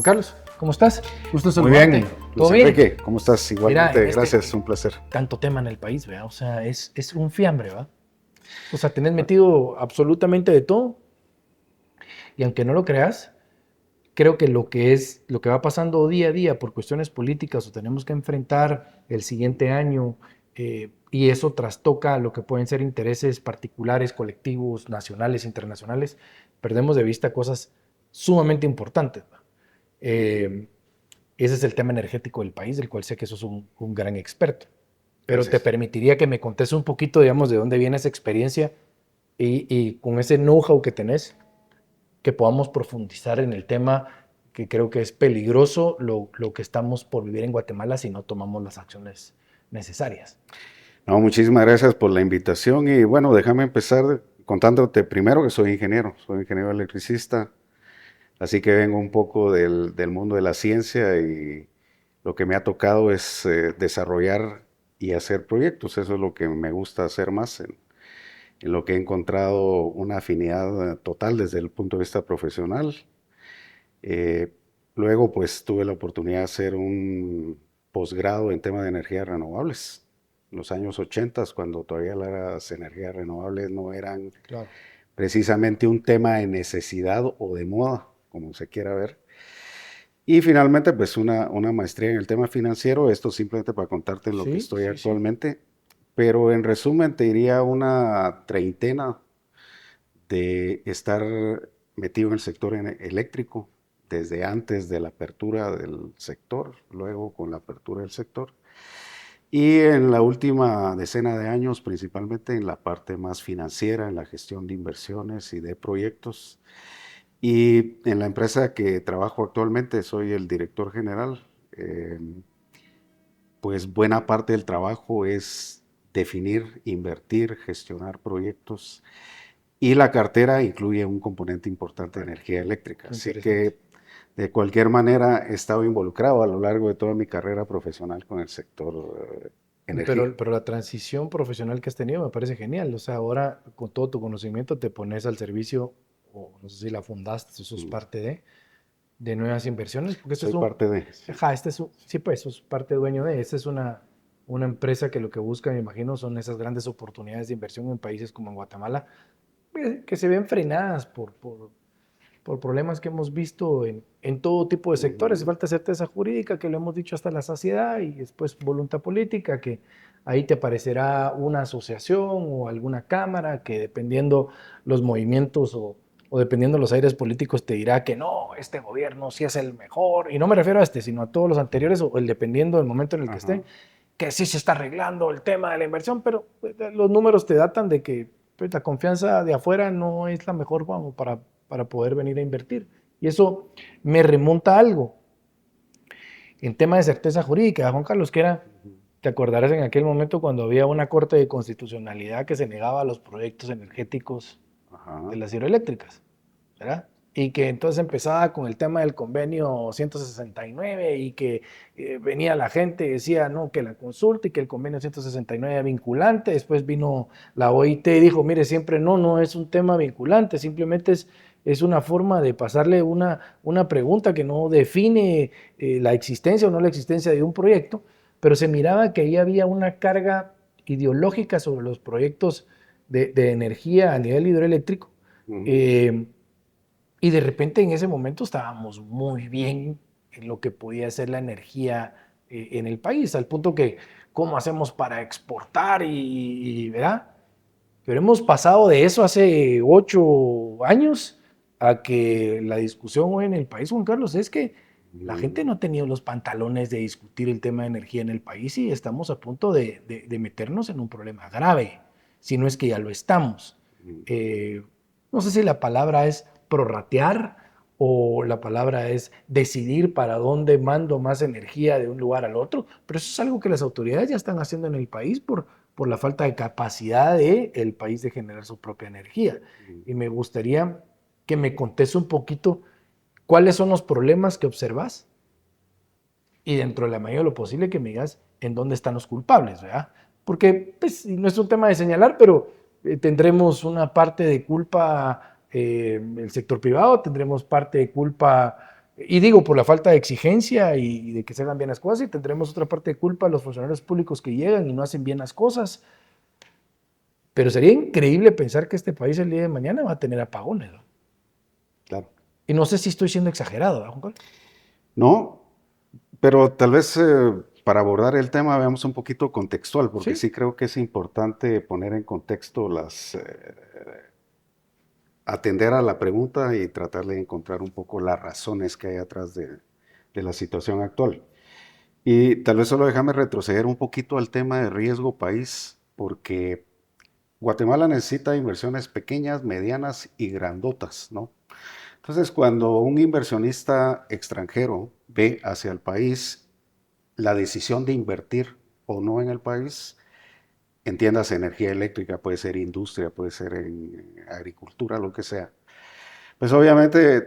Juan Carlos, ¿cómo estás? Gusto Muy saludarte. bien, ¿Todo Luis bien? Enrique, ¿cómo estás? Igualmente, Mira, gracias, un placer. tanto tema en el país, ¿verdad? O sea, es un fiambre, ¿verdad? O sea, tenés metido absolutamente de todo y aunque no lo creas, creo que lo que va pasando día a día por cuestiones políticas o tenemos que enfrentar el siguiente año y eso trastoca lo que pueden ser intereses particulares, colectivos, nacionales, internacionales, perdemos de vista cosas sumamente importantes, ¿verdad? Ese es el tema energético del país, del cual sé que sos un gran experto. Pero te Gracias. permitiría que me contes un poquito, digamos, de dónde viene esa experiencia y con ese know-how que tenés, que podamos profundizar en el tema que creo que es peligroso lo que estamos por vivir en Guatemala si no tomamos las acciones necesarias. No, muchísimas gracias por la invitación y bueno, déjame empezar contándote primero que soy ingeniero electricista, así que vengo un poco del mundo de la ciencia y lo que me ha tocado es desarrollar y hacer proyectos, eso es lo que me gusta hacer más, en lo que he encontrado una afinidad total desde el punto de vista profesional. Eh, Luego, pues tuve la oportunidad de hacer un posgrado en tema de energías renovables. En los años 80, cuando todavía las energías renovables no eran Claro. precisamente un tema de necesidad o de moda, como se quiera ver. Y finalmente, pues una maestría en el tema financiero, esto simplemente para contarte en lo que Sí, estoy sí, sí. actualmente. Pero en resumen, te diría una treintena de estar metido en el sector eléctrico desde antes de la apertura del sector, luego con la apertura del sector, y en la última decena de años principalmente en la parte más financiera, en la gestión de inversiones y de proyectos. Y en la empresa que trabajo actualmente soy el director general. Pues buena parte del trabajo es definir, invertir, gestionar proyectos y la cartera incluye un componente importante de energía eléctrica. Qué Así interesante. que de cualquier manera he estado involucrado a lo largo de toda mi carrera profesional con el sector energía. Pero la transición profesional que has tenido me parece genial. O sea, ahora con todo tu conocimiento te pones al servicio, o no sé si la fundaste, si sos Mm. parte de nuevas inversiones, porque este Soy es un, parte de, sí. ajá, sí, pues sos parte dueño de, esta es una empresa que lo que busca, me imagino, son esas grandes oportunidades de inversión en países como en Guatemala, que se ven frenadas por problemas que hemos visto en todo tipo de sectores. Hace Ujú. falta certeza jurídica, que lo hemos dicho hasta la saciedad, y después voluntad política, que ahí te aparecerá una asociación o alguna cámara que dependiendo los movimientos o dependiendo los aires políticos te dirá que no, este gobierno sí es el mejor, y no me refiero a este, sino a todos los anteriores o el dependiendo del momento en el que esté, Ajá. que sí se está arreglando el tema de la inversión, pero los números te datan de que pues, la confianza de afuera no es la mejor como para poder venir a invertir. Y eso me remonta a algo. En tema de certeza jurídica, Juan Carlos, que era, Ujú. te acordarás en aquel momento cuando había una corte de constitucionalidad que se negaba a los proyectos energéticos de Ajá. las hidroeléctricas, ¿verdad? Y que entonces empezaba con el tema del convenio 169 y que venía la gente y decía, no, que la consulta y que el convenio 169 era vinculante. Después vino la OIT y dijo, mire, siempre no es un tema vinculante, simplemente es una forma de pasarle una pregunta que no define la existencia o no la existencia de un proyecto, pero se miraba que ahí había una carga ideológica sobre los proyectos de energía a nivel hidroeléctrico. Ujú. Eh, y de repente en ese momento estábamos muy bien en lo que podía ser la energía en el país, al punto que, ¿cómo hacemos para exportar? ¿Verdad? Pero hemos pasado de eso hace 8 años a que la discusión hoy en el país, Juan Carlos, es que la gente Ujú. no ha tenido los pantalones de discutir el tema de energía en el país y estamos a punto de meternos en un problema grave, si no es que ya lo estamos. Ujú. Eh, no sé si la palabra es prorratear o la palabra es decidir para dónde mando más energía de un lugar al otro, pero eso es algo que las autoridades ya están haciendo en el país por la falta de capacidad del país de generar su propia energía. Ujú. Y me gustaría que me contes un poquito cuáles son los problemas que observas y dentro de la medida de lo posible que me digas en dónde están los culpables, ¿verdad? Porque pues, no es un tema de señalar, pero tendremos una parte de culpa el sector privado, tendremos parte de culpa Y digo, por la falta de exigencia y de que se hagan bien las cosas, y tendremos otra parte de culpa a los funcionarios públicos que llegan y no hacen bien las cosas. Pero sería increíble pensar que este país el día de mañana va a tener apagones, ¿no? Claro. Y no sé si estoy siendo exagerado, ¿verdad, Juan Carlos? No, pero tal vez para abordar el tema veamos un poquito contextual, porque Sí, sí creo que es importante poner en contexto atender a la pregunta y tratar de encontrar un poco las razones que hay atrás de la situación actual. Y tal vez solo déjame retroceder un poquito al tema de riesgo país, porque Guatemala necesita inversiones pequeñas, medianas y grandotas, ¿no? Entonces, cuando un inversionista extranjero ve hacia el país la decisión de invertir o no en el país, entiéndase energía eléctrica, puede ser industria, puede ser en agricultura, lo que sea, pues obviamente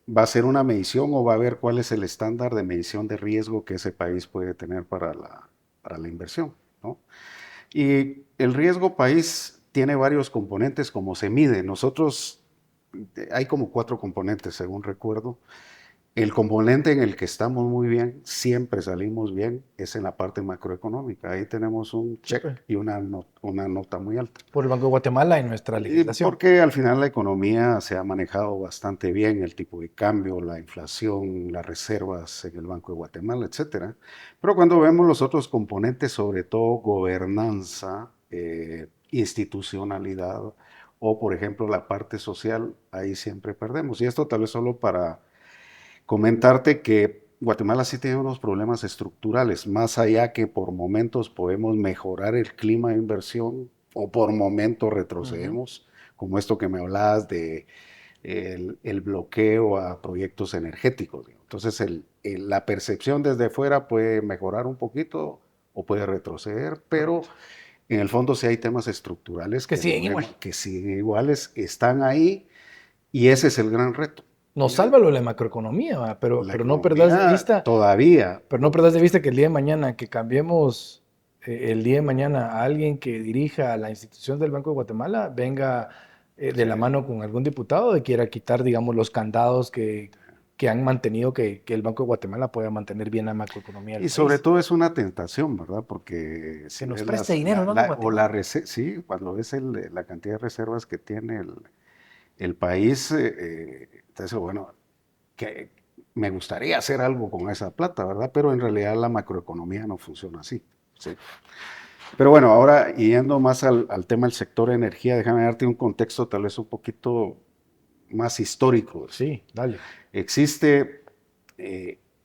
va a ser una medición o va a ver cuál es el estándar de medición de riesgo que ese país puede tener para la inversión, ¿no? Y el riesgo país tiene varios componentes como se mide. Nosotros, hay como 4 componentes, según recuerdo. El componente en el que estamos muy bien, siempre salimos bien, es en la parte macroeconómica. Ahí tenemos un sí, check pues, y una nota muy alta. por el Banco de Guatemala en nuestra legislación. Porque al final la economía se ha manejado bastante bien, el tipo de cambio, la inflación, las reservas en el Banco de Guatemala, etcétera. Pero cuando vemos los otros componentes, sobre todo gobernanza, institucionalidad o, por ejemplo, la parte social, ahí siempre perdemos. Y esto tal vez solo para comentarte que Guatemala sí tiene unos problemas estructurales, más allá que por momentos podemos mejorar el clima de inversión o por momentos Ujú. retrocedemos, como esto que me hablabas de el bloqueo a proyectos energéticos. Entonces, la percepción desde fuera puede mejorar un poquito o puede retroceder, pero Correcto. en el fondo sí hay temas estructurales Que que, siguen no igual. que siguen iguales, están ahí y ese es el gran reto. Nos salva lo de la macroeconomía, ¿va? La Pero no perdas de economía vista, todavía, pero no perdas de vista que el día de mañana, que cambiemos el día de mañana a alguien que dirija la institución del Banco de Guatemala, venga de la sí, mano con algún diputado y quiera quitar, digamos, los candados que han mantenido que el Banco de Guatemala pueda mantener bien la macroeconomía del y sobre país. todo es una tentación, ¿verdad? Porque Que si nos ves preste dinero el Banco de Guatemala. sí, cuando ves la cantidad de reservas que tiene el país, entonces, bueno, que me gustaría hacer algo con esa plata, ¿verdad? Pero en realidad la macroeconomía no funciona así, ¿sí? Pero bueno, ahora yendo más al tema del sector energía, déjame darte un contexto tal vez un poquito más histórico. Sí, dale. Existe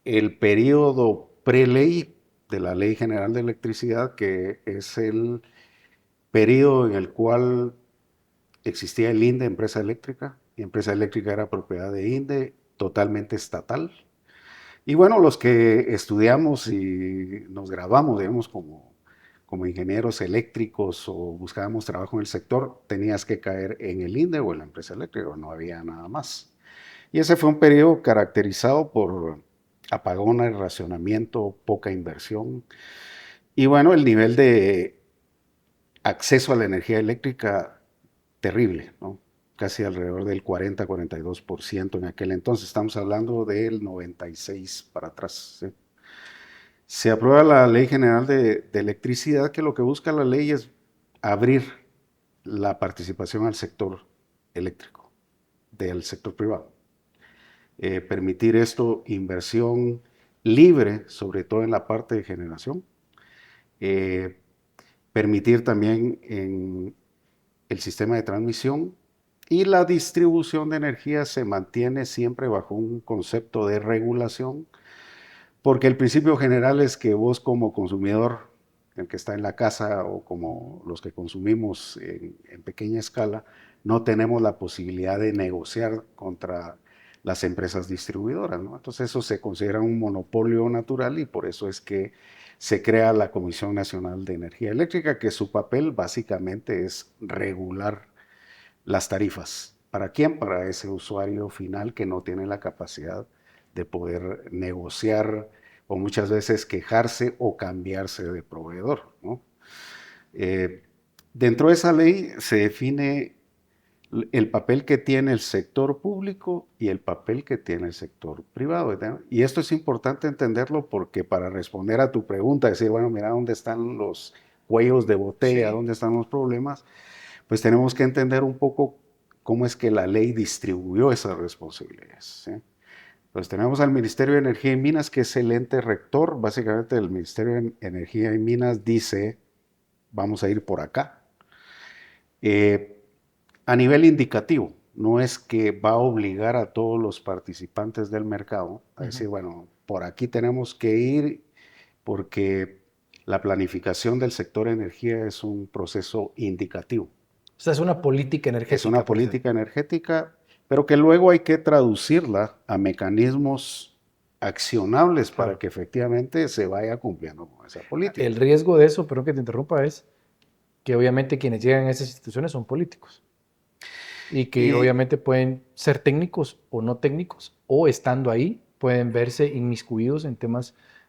el periodo preley de la Ley General de Electricidad, que es el periodo en el cual existía el INDE, Empresa Eléctrica, y Empresa Eléctrica era propiedad de INDE, totalmente estatal. Y bueno, los que estudiamos y nos graduamos, digamos, como ingenieros eléctricos o buscábamos trabajo en el sector, tenías que caer en el INDE o en la empresa eléctrica, no había nada más. Y ese fue un periodo caracterizado por apagones, racionamiento, poca inversión. Y bueno, el nivel de acceso a la energía eléctrica terrible, ¿no? Casi alrededor del 40-42% en aquel entonces. Estamos hablando del 96 para atrás, ¿sí? Se aprueba la Ley General de Electricidad, que lo que busca la ley es abrir la participación al sector eléctrico, del sector privado. Permitir esto inversión libre, sobre todo en la parte de generación. Eh, Permitir también en el sistema de transmisión y la distribución de energía se mantiene siempre bajo un concepto de regulación, porque el principio general es que vos como consumidor, el que está en la casa o como los que consumimos en pequeña escala, no tenemos la posibilidad de negociar contra las empresas distribuidoras, ¿no? Entonces eso se considera un monopolio natural y por eso es que se crea la Comisión Nacional de Energía Eléctrica, que su papel básicamente es regular las tarifas. ¿Para quién? Para ese usuario final que no tiene la capacidad de poder negociar o muchas veces quejarse o cambiarse de proveedor, ¿no? Eh, Dentro de esa ley se define el papel que tiene el sector público y el papel que tiene el sector privado, ¿verdad? Y esto es importante entenderlo porque para responder a tu pregunta, decir, bueno, mira dónde están los cuellos de botella, Sí. dónde están los problemas, pues tenemos que entender un poco cómo es que la ley distribuyó esas responsabilidades, ¿sí? Pues tenemos al Ministerio de Energía y Minas, que es el ente rector. Básicamente el Ministerio de Energía y Minas dice, vamos a ir por acá. Eh, a nivel indicativo, no es que va a obligar a todos los participantes del mercado a decir, bueno, por aquí tenemos que ir porque la planificación del sector energía es un proceso indicativo. O sea, es una política Es energética, una por decirlo. política energética, pero que luego hay que traducirla a mecanismos accionables para Claro. que efectivamente se vaya cumpliendo con esa política. El riesgo de eso, perdón que te interrumpa, es que obviamente quienes llegan a esas instituciones son políticos y que Y obviamente pueden ser técnicos o no técnicos o estando ahí pueden verse inmiscuidos en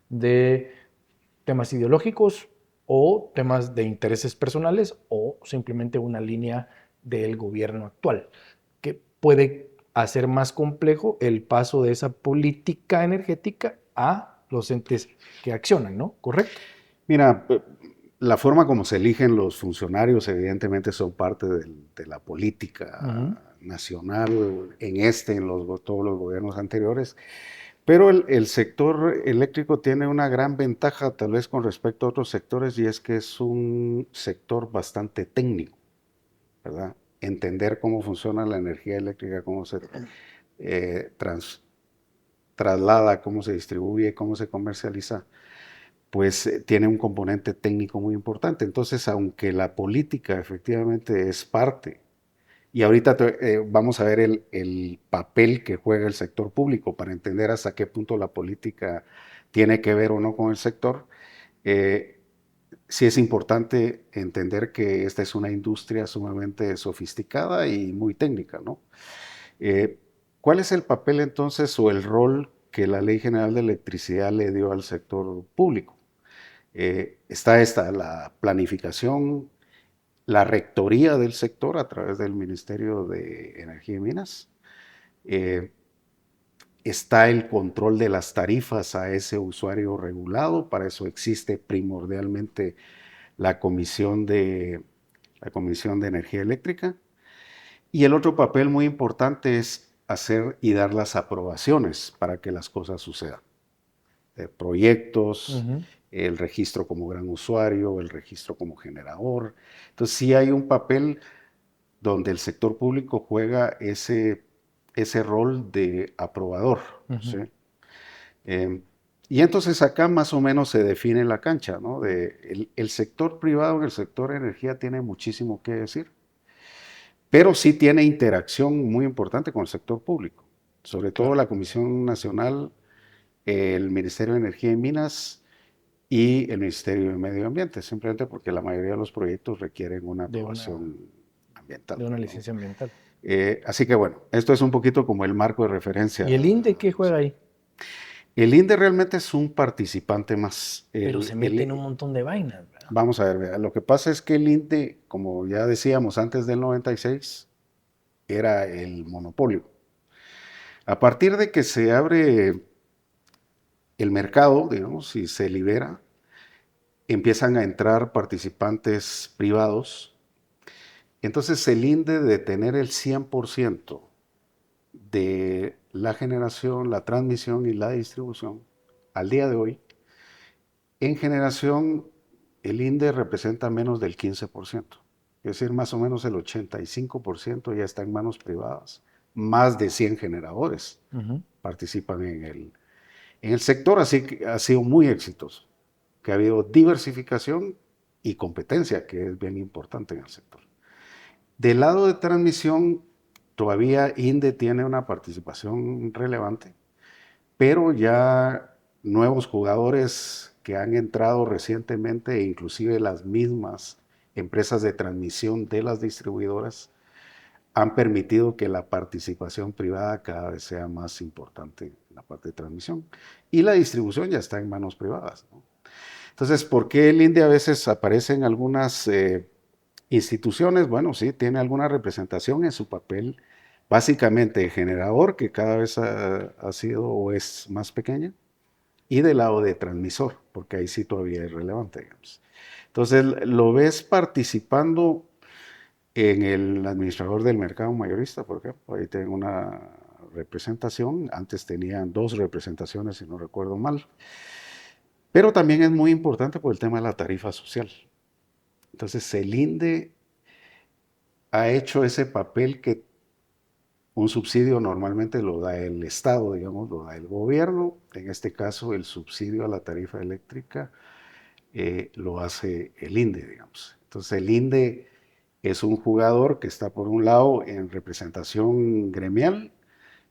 de temas ideológicos o temas de intereses personales o simplemente una línea del gobierno actual que puede hacer más complejo el paso de esa política energética a los entes que accionan, ¿no? ¿Correcto? mira, la forma como se eligen los funcionarios evidentemente son parte de la Ujú. política nacional en todos los gobiernos anteriores, pero el sector eléctrico tiene una gran ventaja tal vez con respecto a otros sectores y es que es un sector bastante técnico, ¿verdad? Entender cómo funciona la energía eléctrica, cómo se eh, trans- traslada, cómo se distribuye, cómo se comercializa, pues tiene un componente técnico muy importante. Entonces, aunque la política efectivamente es parte, y ahorita vamos a ver el papel que juega el sector público para entender hasta qué punto la política tiene que ver o no con el sector, eh, sí es importante entender que esta es una industria sumamente sofisticada y muy técnica, ¿no? Eh, ¿Cuál es el papel entonces o el rol que la Ley General de Electricidad le dio al sector público? Está esta, la planificación, la rectoría del sector a través del Ministerio de Energía y Minas. Eh, está el control de las tarifas a ese usuario regulado, para eso existe primordialmente la la Comisión de Energía Eléctrica. Y el otro papel muy importante es hacer y dar las aprobaciones para que las cosas sucedan. Proyectos, Ujú. el registro como gran usuario, el registro como generador. Entonces sí hay un papel donde el sector público juega ese rol de aprobador, ¿sí? Ujú. Eh, y entonces acá más o menos se define la cancha, ¿no? El sector privado, el sector energía tiene muchísimo que decir, pero sí tiene interacción muy importante con el sector público, sobre todo Claro, la Comisión Nacional, el Ministerio de Energía y Minas y el Ministerio de Medio Ambiente, simplemente porque la mayoría de los proyectos requieren una de una, aprobación ambiental, de una ¿no? licencia ambiental. Así que bueno, esto es un poquito como el marco de referencia. ¿Y el INDE qué juega ahí? El INDE realmente es un participante más. Pero se mete en un montón de vainas, ¿verdad? Vamos a ver, vea, lo que pasa es que el INDE, como ya decíamos antes del 96, era el monopolio. A partir de que se abre el mercado, digamos, y se libera, empiezan a entrar participantes privados. Entonces el INDE de tener el 100% de la generación, la transmisión y la distribución, al día de hoy, en generación el INDE representa menos del 15%, es decir, más o menos el 85% ya está en manos privadas. Más de 100 generadores Ujú. participan en el sector, así que ha sido muy exitoso, que ha habido diversificación y competencia, que es bien importante en el sector. Del lado de transmisión, todavía INDE tiene una participación relevante, pero ya nuevos jugadores que han entrado recientemente e inclusive las mismas empresas de transmisión de las distribuidoras han permitido que la participación privada cada vez sea más importante en la parte de transmisión. Y la distribución ya está en manos privadas, ¿no? Entonces, ¿por qué el INDE a veces aparece en algunas Instituciones, bueno, sí, tiene alguna representación en su papel, básicamente de generador, que cada vez ha sido o es más pequeña, y del lado de transmisor, porque ahí sí todavía es relevante, digamos. Entonces, lo ves participando en el administrador del mercado mayorista, por ejemplo. Ahí tengo una representación. Antes tenían 2 representaciones, si no recuerdo mal. Pero también es muy importante por el tema de la tarifa social. Entonces, el INDE ha hecho ese papel que un subsidio normalmente lo da el Estado, digamos, lo da el gobierno. En este caso, el subsidio a la tarifa eléctrica lo hace el INDE, digamos. Entonces, el INDE es un jugador que está por un lado en representación gremial,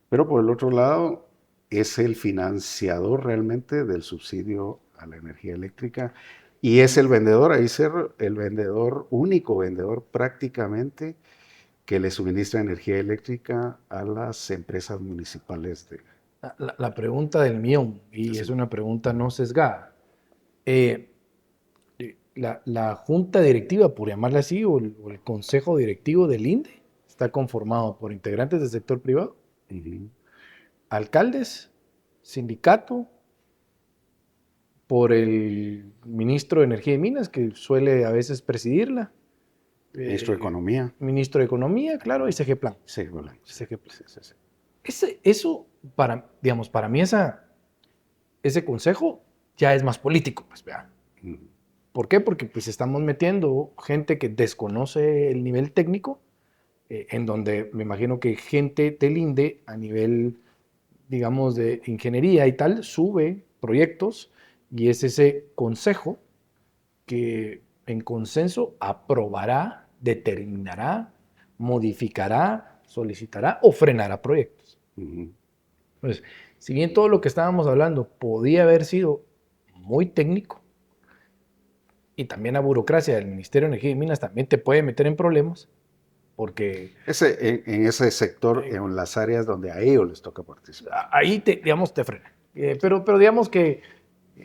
pero por el otro lado es el financiador realmente del subsidio a la energía eléctrica y es el vendedor, ahí ser el vendedor, único vendedor prácticamente que le suministra energía eléctrica a las empresas municipales de... La pregunta del millón, y es Sí. una pregunta no sesgada. Eh, la junta directiva, por llamarla así, o el consejo directivo del INDE, está conformado por integrantes del sector privado, Ujú. alcaldes, sindicato, por el ministro de Energía y Minas, que suele a veces presidirla, Ministro de Economía. ministro de Economía, claro, y CG Plan. Sí, bueno, sí, CG Plan. sí, sí, sí. Eso, digamos, para mí ese consejo ya es más político, pues, vea. Ujú. ¿Por qué? Porque pues estamos metiendo gente que desconoce el nivel técnico, en donde me imagino que gente del INDE a nivel, digamos, de ingeniería y tal, sube proyectos y es ese consejo que en consenso aprobará, determinará, modificará, solicitará o frenará proyectos. Ujú. Entonces, si bien todo lo que estábamos hablando podía haber sido muy técnico, y también la burocracia del Ministerio de Energía y Minas también te puede meter en problemas, porque En ese sector, en las áreas donde a ellos les toca participar. ahí, digamos, te frena. Pero digamos que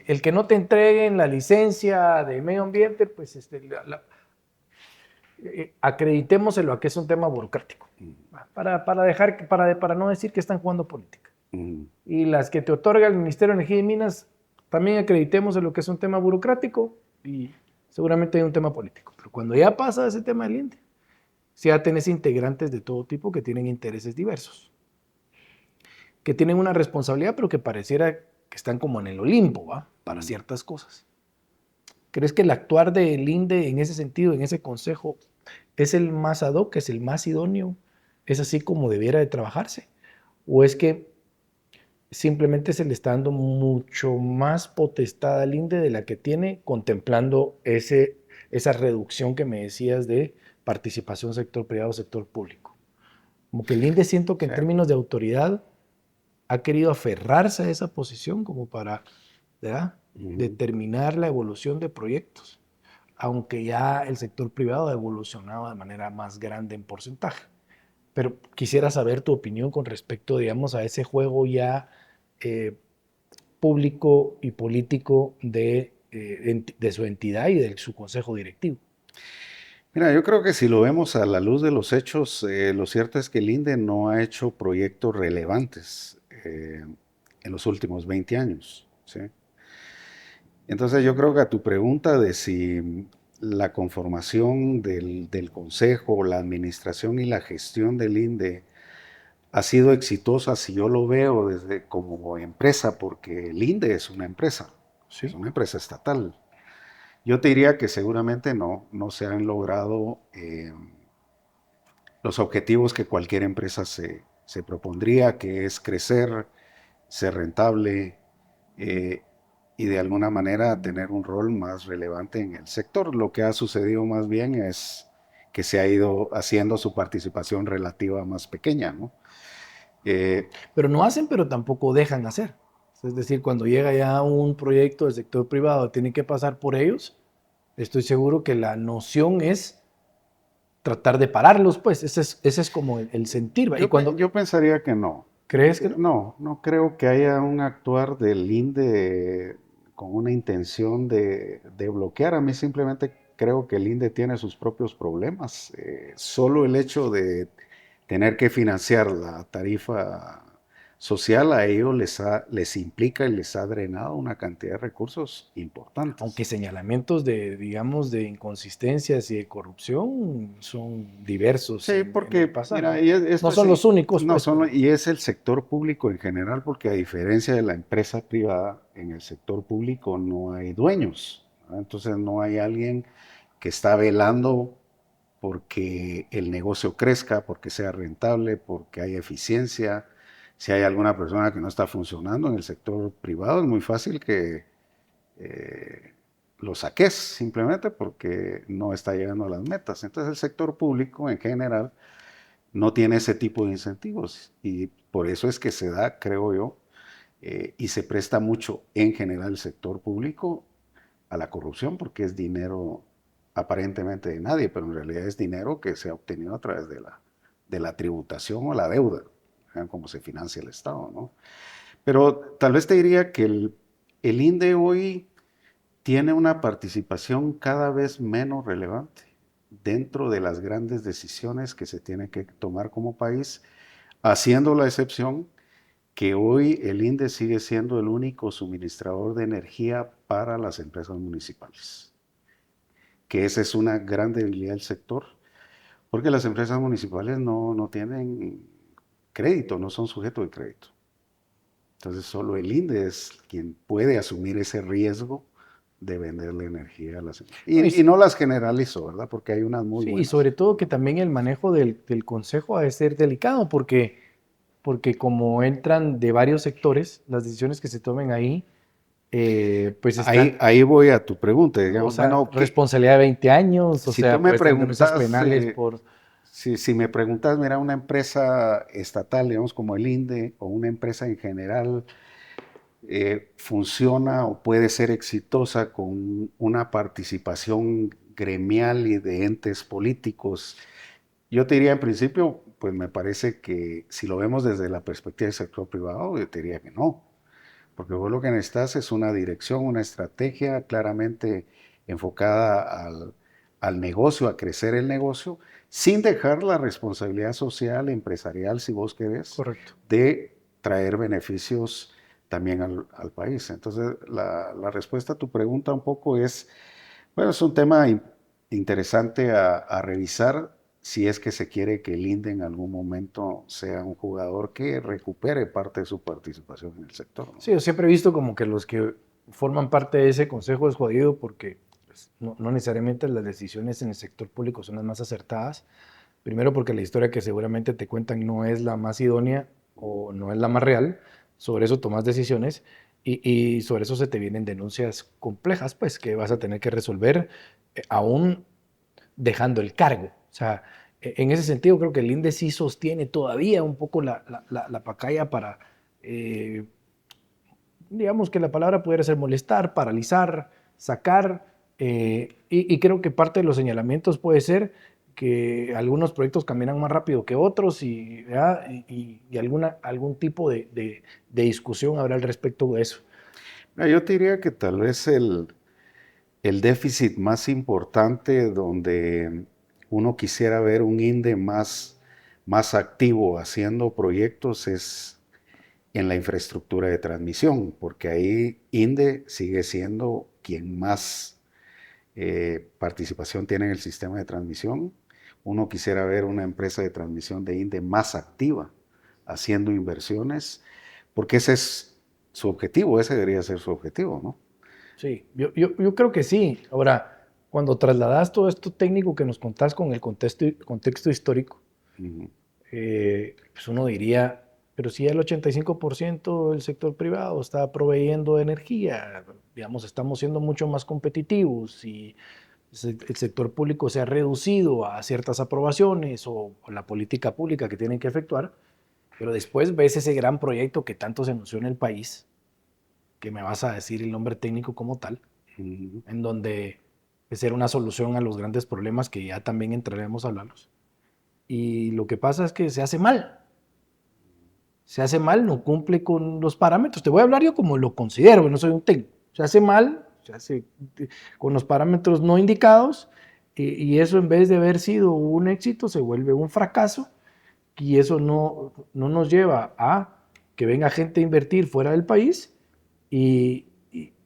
el que no te entreguen la licencia de medio ambiente, pues acreditémoselo a que es un tema burocrático, para no decir que están jugando política. Ujú. Y las que te otorga el Ministerio de Energía y Minas, también acreditémoselo que es un tema burocrático y seguramente hay un tema político. Pero cuando ya pasa ese tema del INDE, si ya tenés integrantes de todo tipo que tienen intereses diversos, que tienen una responsabilidad, pero que pareciera que están como en el Olimpo, ¿va? Para ciertas cosas. ¿Crees que el actuar del INDE en ese sentido, en ese consejo, es el más ad hoc, es el más idóneo? ¿Es así como debiera de trabajarse? ¿O es que simplemente se le está dando mucho más potestad al INDE de la que tiene, contemplando esa reducción que me decías de participación sector privado, sector público? Como que el INDE siento que Sí. en términos de autoridad ha querido aferrarse a esa posición como para, ¿verdad?, Ujú. determinar la evolución de proyectos, aunque ya el sector privado ha evolucionado de manera más grande en porcentaje. Pero quisiera saber tu opinión con respecto, digamos, a ese juego ya eh, público y político de su entidad y de su consejo directivo. Mira, yo creo que si lo vemos a la luz de los hechos, lo cierto es que el INDE no ha hecho proyectos relevantes en los últimos 20 años, ¿sí? Entonces yo creo que a tu pregunta de si la conformación del consejo, la administración y la gestión del INDE ha sido exitosa, si yo lo veo desde como empresa, porque el INDE es Sí. una empresa estatal. Yo te diría que seguramente no se han logrado los objetivos que cualquier empresa se propondría, que es crecer, ser rentable eh, y de alguna manera tener un rol más relevante en el sector. Lo que ha sucedido más bien es que se ha ido haciendo su participación relativa más pequeña, ¿no? Eh, Pero no hacen, pero tampoco dejan hacer. Es decir, cuando llega ya un proyecto del sector privado, tiene que pasar por ellos. Estoy seguro que la noción es tratar de pararlos, pues. Ese es como el sentir, ¿va? Y cuando yo pensaría que no. crees que no, No creo que haya un actuar del INDE con una intención de bloquear. A mí simplemente creo que el INDE tiene sus propios problemas. Solo el hecho de tener que financiar la tarifa social a ellos les implica y les ha drenado una cantidad de recursos Aunque importantes. señalamientos de, digamos, de inconsistencias y de corrupción son diversos Sí, en el porque, mira, pasado. No esto son los sí, únicos, no pues, son, pero y es el sector público en general, porque a diferencia de la empresa privada, en el sector público no hay dueños, ¿verdad? Entonces no hay alguien que está velando porque el negocio crezca, porque sea rentable, porque haya eficiencia. Si hay alguna persona que no está funcionando en el sector privado, es muy fácil que eh, lo saques simplemente porque no está llegando a las metas. Entonces el sector público en general no tiene ese tipo de incentivos y por eso es que se da, creo yo, y se presta mucho en general el sector público a la corrupción porque es dinero aparentemente de nadie, pero en realidad es dinero que se ha obtenido a través de la tributación o la deuda, vean cómo se financia el Estado, ¿no? Pero tal vez te diría que el INDE hoy tiene una participación cada vez menos relevante dentro de las grandes decisiones que se tienen que tomar como país, haciendo la excepción que hoy el INDE sigue siendo el único suministrador de energía para las empresas municipales, que esa es una gran debilidad del sector, porque las empresas municipales no tienen crédito, no son sujetos de crédito. Entonces solo el INDE es quien puede asumir ese riesgo de venderle energía a las empresas. no, Y no las generalizo, ¿verdad? Porque hay unas muy sí, y buenas. sobre todo que también el manejo del consejo ha de ser delicado, porque como entran de varios sectores, las decisiones que se tomen ahí, pues Ahí, están, ahí voy a tu pregunta, o digamos, sea, bueno, responsabilidad de 20 años, o si tú sea, me puedes tener denuncias preguntas, penales por... si me preguntas, mira, una empresa estatal, digamos, como el INDE o una empresa en general, funciona o puede ser exitosa con una participación gremial y de entes políticos. Yo te diría en principio, pues me parece que si lo vemos desde la perspectiva del sector privado, yo te diría que no, porque vos lo que necesitas es una dirección, una estrategia claramente enfocada al negocio, a crecer el negocio, sin dejar la responsabilidad social, empresarial, si vos querés, Correcto. de traer beneficios también al país. Entonces, la respuesta a tu pregunta un poco es, bueno, es un tema interesante a revisar si es que se quiere que el INDE en algún momento sea un jugador que recupere parte de su participación en el sector, ¿no? Sí, yo siempre he visto como que los que forman parte de ese consejo es jodido porque pues, no necesariamente las decisiones en el sector público son las más acertadas. Primero porque la historia que seguramente te cuentan no es la más idónea o no es la más real. Sobre eso tomas decisiones y sobre eso se te vienen denuncias complejas, pues que vas a tener que resolver aún dejando el cargo. O sea, en ese sentido creo que el INDE sí sostiene todavía un poco la pacaya para, eh, digamos que la palabra pudiera ser molestar, paralizar, sacar, y creo que parte de los señalamientos puede ser que algunos proyectos caminan más rápido que otros y algún tipo de discusión habrá al respecto de eso. Yo te diría que tal vez el déficit más importante donde uno quisiera ver un INDE más activo haciendo proyectos es en la infraestructura de transmisión, porque ahí INDE sigue siendo quien más participación tiene en el sistema de transmisión. Uno quisiera ver una empresa de transmisión de INDE más activa, haciendo inversiones, porque ese es su objetivo, ese debería ser su objetivo, ¿no? Sí, yo creo que sí. Ahora, cuando trasladas todo esto técnico que nos contás con el contexto histórico, Ujú. pues uno diría, pero si el 85% del sector privado está proveyendo energía, digamos, estamos siendo mucho más competitivos y el sector público se ha reducido a ciertas aprobaciones o la política pública que tienen que efectuar, pero después ves ese gran proyecto que tanto se anunció en el país, que me vas a decir el nombre técnico como tal, Ujú. en donde es era una solución a los grandes problemas que ya también entraremos a hablarlos. Y lo que pasa es que se hace mal. Se hace mal, no cumple con los parámetros. Te voy a hablar yo como lo considero, no soy un técnico. Se hace mal, sea, con los parámetros no indicados, y eso en vez de haber sido un éxito se vuelve un fracaso, y eso no nos lleva a que venga gente a invertir fuera del país. Y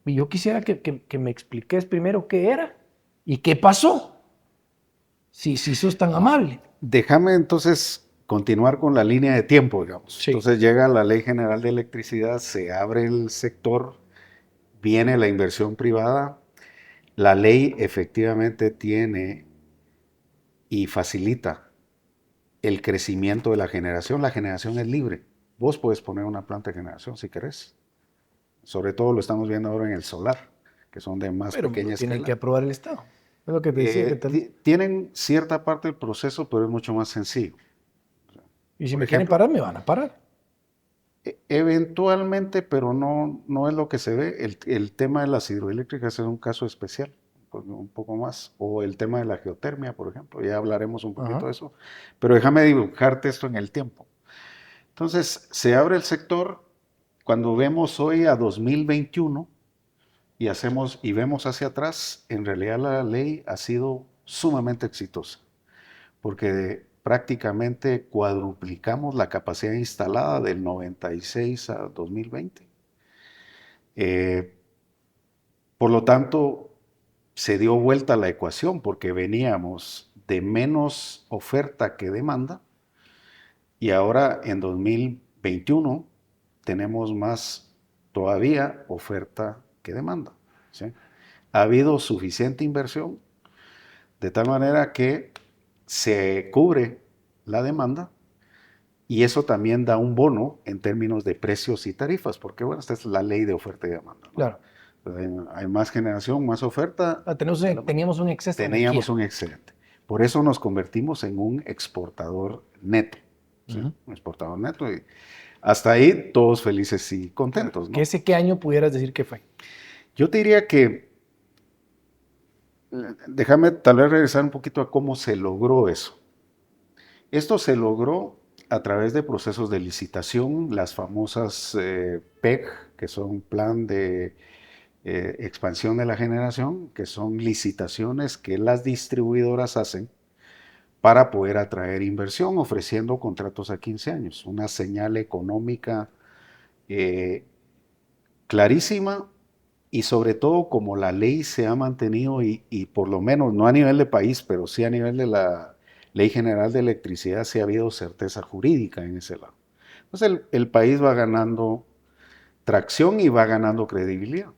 yo quisiera que me expliques primero qué era y qué pasó, si sos tan amable. Déjame entonces continuar con la línea de tiempo, digamos. Sí. Entonces llega la Ley General de Electricidad, se abre el sector, viene la inversión privada. La ley efectivamente tiene y facilita el crecimiento de la generación. La generación es libre. Vos puedes poner una planta de generación si querés. Sobre todo lo estamos viendo ahora en el solar, que son de más Pero pequeña lo tiene que escala. aprobar el Estado. Es lo que te decía, que tal. Tienen cierta parte del proceso, pero es mucho más sencillo. Y si Por me quieren ejemplo, parar, me van a parar. eventualmente, pero no es lo que se ve. El tema de las hidroeléctricas es un caso especial, un poco más. O el tema de la geotermia, por ejemplo. Ya hablaremos un poquito Ajá. de eso. Pero déjame dibujarte esto en el tiempo. Entonces, se abre el sector. Cuando vemos hoy a 2021 y vemos hacia atrás, en realidad la ley ha sido sumamente exitosa, porque prácticamente cuadruplicamos la capacidad instalada del 96 a 2020. Eh, por lo tanto, se dio vuelta a la ecuación porque veníamos de menos oferta que demanda y ahora en 2021 tenemos más todavía oferta que demanda. ¿Sí? Ha habido suficiente inversión de tal manera que se cubre la demanda y eso también da un bono en términos de precios y tarifas, porque bueno, esta es la ley de oferta y demanda, ¿no? Claro. Hay más generación, más oferta, Teníamos un exceso de teníamos energía. un excedente. Por eso nos convertimos en un exportador neto, ¿sí? Ujú. Un exportador neto y hasta ahí todos felices y Claro. contentos, ¿no? ¿Qué año pudieras decir que fue? Yo te diría que, déjame tal vez regresar un poquito a cómo se logró eso. Esto se logró a través de procesos de licitación, las famosas PEG, que son Plan de Expansión de la Generación, que son licitaciones que las distribuidoras hacen para poder atraer inversión, ofreciendo contratos a 15 años. Una señal económica eh, clarísima y sobre todo como la ley se ha mantenido y por lo menos no a nivel de país, pero sí a nivel de la Ley General de Electricidad, sí ha habido certeza jurídica en ese lado. Entonces el país va ganando tracción y va ganando credibilidad.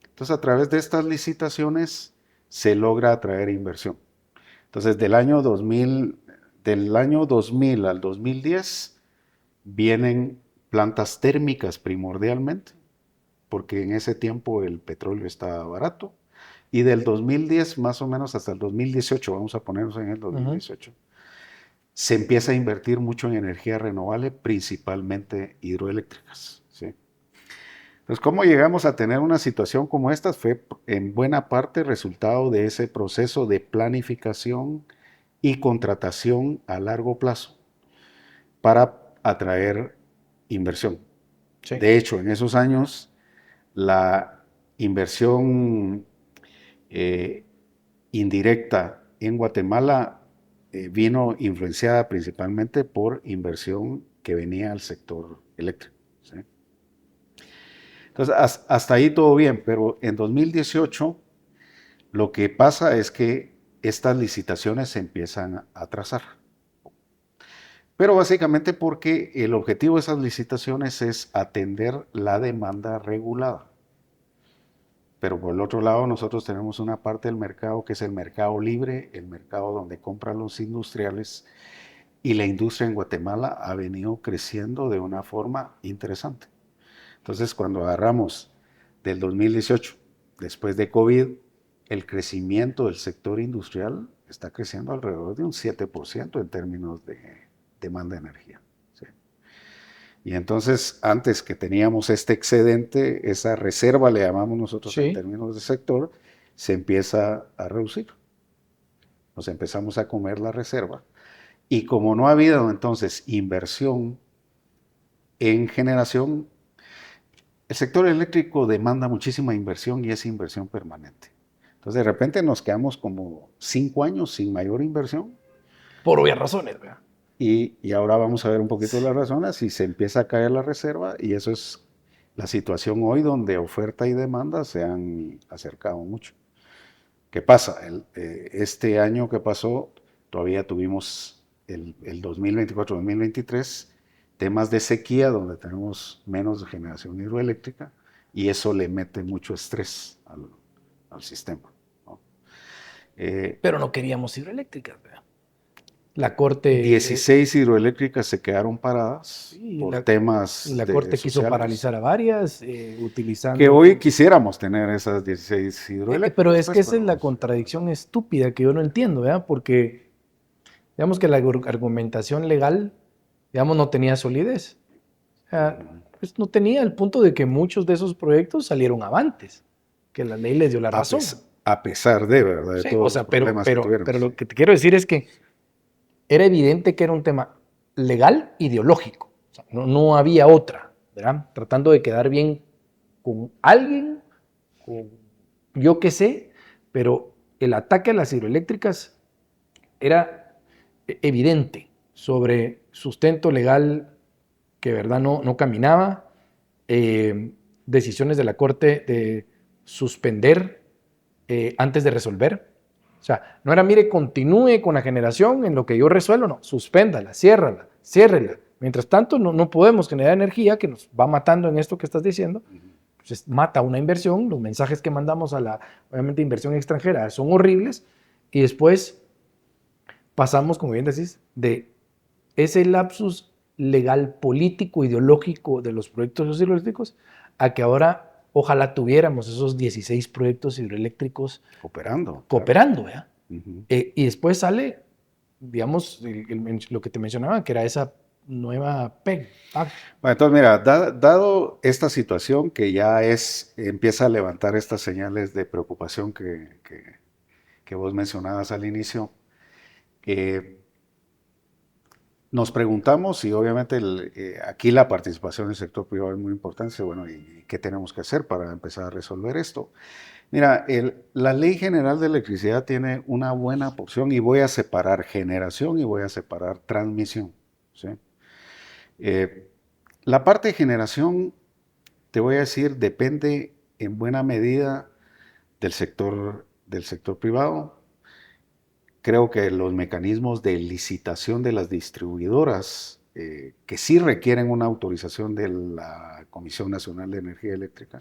Entonces a través de estas licitaciones se logra atraer inversión. Entonces del año 2000 al 2010 vienen plantas térmicas primordialmente, porque en ese tiempo el petróleo estaba barato. Y del 2010 más o menos hasta el 2018, vamos a ponernos en el Ujú. 2018, se empieza a invertir mucho en energía renovable, principalmente hidroeléctricas. ¿Sí? Entonces, ¿cómo llegamos a tener una situación como esta? Fue en buena parte resultado de ese proceso de planificación y contratación a largo plazo para atraer inversión. Sí. De hecho, en esos años, la inversión eh, indirecta en Guatemala vino influenciada principalmente por inversión que venía al sector eléctrico. ¿Sí? Entonces, hasta ahí todo bien, pero en 2018 lo que pasa es que estas licitaciones se empiezan a atrasar. Pero básicamente porque el objetivo de esas licitaciones es atender la demanda regulada. Pero por el otro lado, nosotros tenemos una parte del mercado que es el mercado libre, el mercado donde compran los industriales, y la industria en Guatemala ha venido creciendo de una forma interesante. Entonces, cuando agarramos del 2018, después de COVID, el crecimiento del sector industrial está creciendo alrededor de un 7% en términos de demanda de energía. ¿Sí? Y entonces, antes que teníamos este excedente, esa reserva, le llamamos nosotros en Sí. términos de sector, se empieza a reducir. Nos empezamos a comer la reserva. Y como no ha habido entonces inversión en generación, el sector eléctrico demanda muchísima inversión y es inversión permanente. Entonces de repente nos quedamos como 5 años sin mayor inversión Por obvias razones, ¿verdad? y ahora vamos a ver un poquito las razones y se empieza a caer la reserva y eso es la situación hoy donde oferta y demanda se han acercado mucho. ¿Qué pasa? Este año que pasó todavía tuvimos el 2024-2023 temas de sequía donde tenemos menos generación hidroeléctrica y eso le mete mucho estrés al sistema, ¿no? Pero no queríamos hidroeléctricas, ¿verdad? La Corte, 16 hidroeléctricas se quedaron paradas sí, por temas la Corte quiso sociales, paralizar a varias, que utilizando... hoy quisiéramos tener esas 16 pero hidroeléctricas, es que pues, esa es pero la contradicción estúpida que yo no entiendo, ¿verdad? Porque digamos que la argumentación legal, digamos, no tenía solidez. O sea, pues no tenía el punto de que muchos de esos proyectos salieron avantes, que la ley les dio la razón. a pesar de, ¿verdad? De Sí, o todos los sea, pero, problemas que pero, tuvieron. pero Sí. lo que te quiero decir es que era evidente que era un tema legal, ideológico. O sea, no había otra, ¿verdad? Tratando de quedar bien con alguien, con yo qué sé, pero el ataque a las hidroeléctricas era evidente sobre sustento legal que verdad no caminaba, decisiones de la Corte de suspender antes de resolver. O sea, no era, mire, continúe con la generación en lo que yo resuelvo, no, suspéndala, ciérrala, ciérrela. Mientras tanto, no podemos generar energía que nos va matando en esto que estás diciendo. Pues mata una inversión, los mensajes que mandamos a la, obviamente, inversión extranjera son horribles, y después pasamos, como bien decís, de ese lapsus legal, político, ideológico de los proyectos hidroeléctricos a que ahora ojalá tuviéramos esos 16 proyectos hidroeléctricos Cooperando, claro. cooperando, ¿verdad? Ujú. Y después sale, digamos, lo que te mencionaba, que era esa nueva PEG. Bueno, entonces, mira, dado esta situación que ya empieza a levantar estas señales de preocupación que vos mencionabas al inicio, eh, nos preguntamos y obviamente aquí la participación del sector privado es muy importante. Bueno, ¿y qué tenemos que hacer para empezar a resolver esto? Mira, la Ley General de Electricidad tiene una buena porción y voy a separar generación y voy a separar transmisión, ¿sí? Eh, la parte de generación, te voy a decir, depende en buena medida del sector privado. Creo que los mecanismos de licitación de las distribuidoras, que sí requieren una autorización de la Comisión Nacional de Energía Eléctrica,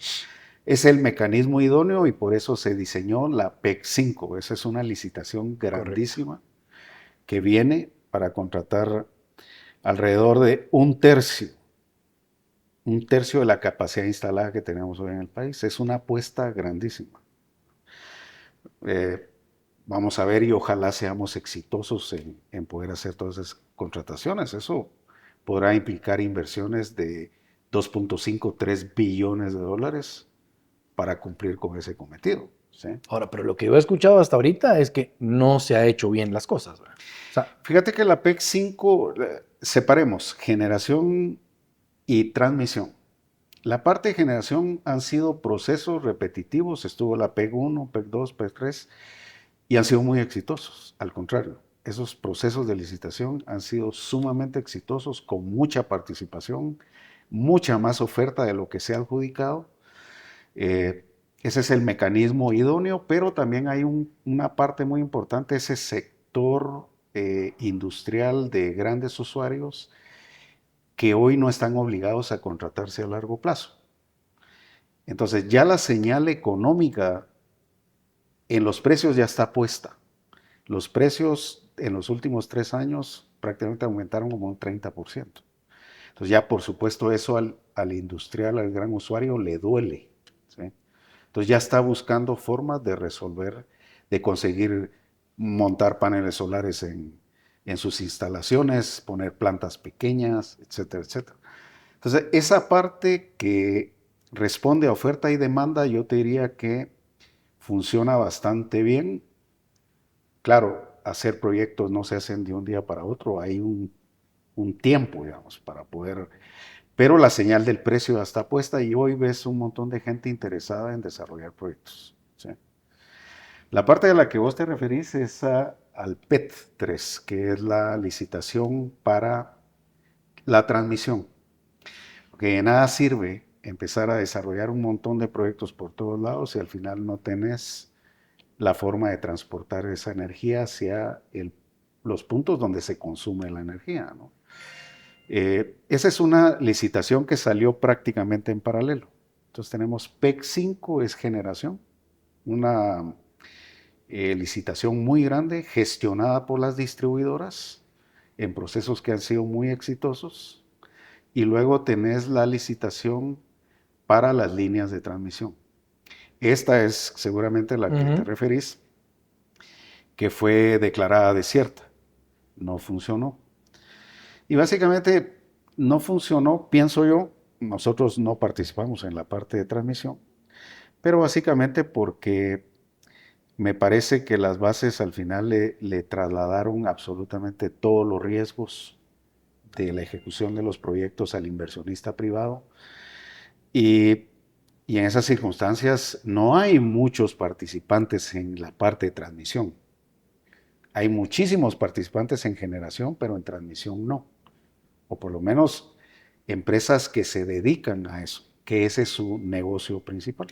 es el mecanismo idóneo y por eso se diseñó la PEC 5. Esa es una licitación Correcto. grandísima que viene para contratar alrededor de un tercio de la capacidad instalada que tenemos hoy en el país. Es una apuesta grandísima. Eh, Vamos a ver y ojalá seamos exitosos en poder hacer todas esas contrataciones. Eso podrá implicar inversiones de 2.5, 3 billones de dólares para cumplir con ese cometido, ¿sí? Ahora, pero lo que yo he escuchado hasta ahorita es que no se ha hecho bien las cosas, ¿verdad? O sea, Fíjate que la PEC 5, separemos generación y transmisión. La parte de generación han sido procesos repetitivos, estuvo la PEC 1, PEC 2, PEC 3, y han sido muy exitosos. Al contrario, esos procesos de licitación han sido sumamente exitosos, con mucha participación, mucha más oferta de lo que se ha adjudicado. Eh, Ese es el mecanismo idóneo, pero también hay una parte muy importante, ese sector industrial de grandes usuarios que hoy no están obligados a contratarse a largo plazo. Entonces ya la señal económica en los precios ya está puesta. Los precios en los últimos 3 años prácticamente aumentaron como un 30%. Entonces ya por supuesto eso al industrial, al gran usuario le duele, ¿sí? Entonces ya está buscando formas de resolver, de conseguir montar paneles solares en sus instalaciones, poner plantas pequeñas, etcétera, etcétera. Entonces esa parte que responde a oferta y demanda, yo te diría que funciona bastante bien. Claro, hacer proyectos no se hacen de un día para otro, hay un tiempo, digamos, para poder. pero la señal del precio ya está puesta y hoy ves un montón de gente interesada en desarrollar proyectos. ¿Sí? La parte de la que vos te referís es al PET-3, que es la licitación para la transmisión. Porque de nada sirve empezar a desarrollar un montón de proyectos por todos lados si al final no tenés la forma de transportar esa energía hacia los puntos donde se consume la energía, ¿no? Esa es una licitación que salió prácticamente en paralelo. Entonces tenemos PEC 5, es generación, una licitación muy grande gestionada por las distribuidoras en procesos que han sido muy exitosos. Y luego tenés la licitación para las líneas de transmisión. Esta es seguramente la que te referís, que fue declarada desierta. No funcionó. Y básicamente no funcionó, pienso yo, nosotros no participamos en la parte de transmisión, pero básicamente porque me parece que las bases al final le trasladaron absolutamente todos los riesgos de la ejecución de los proyectos al inversionista privado. Y en esas circunstancias no hay muchos participantes en la parte de transmisión. Hay muchísimos participantes en generación, pero en transmisión no. O por lo menos empresas que se dedican a eso, que ese es su negocio principal.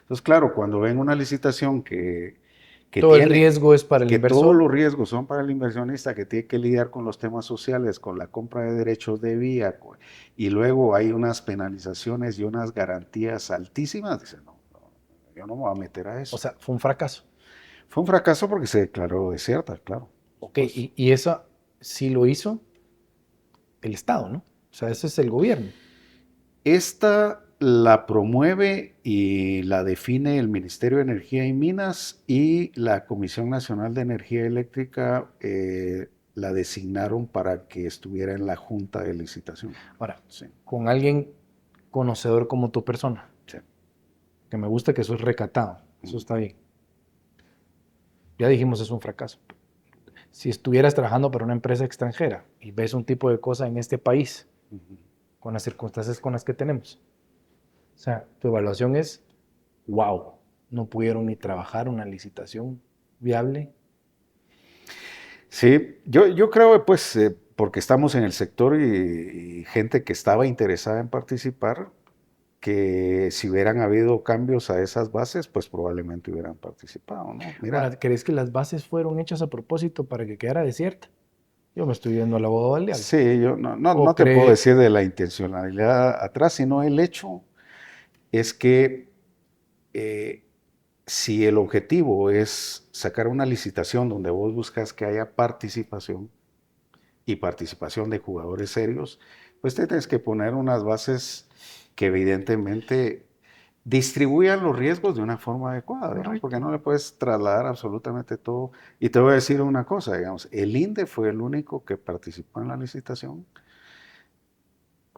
Entonces, claro, cuando ven una licitación que todo el riesgo es para el que todos inversor. los riesgos son para el inversionista, que tiene que lidiar con los temas sociales, con la compra de derechos de vía, y luego hay unas penalizaciones y unas garantías altísimas, dicen, no, yo no me voy a meter a eso. O sea, fue un fracaso. Fue un fracaso porque se declaró desierta, claro. Ok, y eso sí lo hizo el Estado, ¿no? O sea, ese es el gobierno. Esta la promueve y la define el Ministerio de Energía y Minas, y la Comisión Nacional de Energía Eléctrica la designaron para que estuviera en la junta de licitación. Ahora, Sí, con alguien conocedor como tu persona, sí. que me gusta que sos recatado, eso está bien. Ya dijimos, es un fracaso. Si estuvieras trabajando para una empresa extranjera y ves un tipo de cosa en este país, con las circunstancias con las que tenemos, o sea, tu evaluación es, wow, no pudieron ni trabajar una licitación viable. Sí, yo creo, pues, porque estamos en el sector y gente que estaba interesada en participar, que si hubieran habido cambios a esas bases, pues probablemente hubieran participado, ¿no? Mira, Ahora, ¿crees que las bases fueron hechas a propósito para que quedara desierta? Yo me estoy viendo al abogado del diablo. sí, yo no ¿O te puedo cree? decir de la intencionalidad atrás, sino el hecho es que eh, si el objetivo es sacar una licitación donde vos buscas que haya participación y participación de jugadores serios, pues te tienes que poner unas bases que evidentemente distribuyan los riesgos de una forma adecuada, digamos, porque no le puedes trasladar absolutamente todo. Y te voy a decir una cosa, digamos, el INDE fue el único que participó en la licitación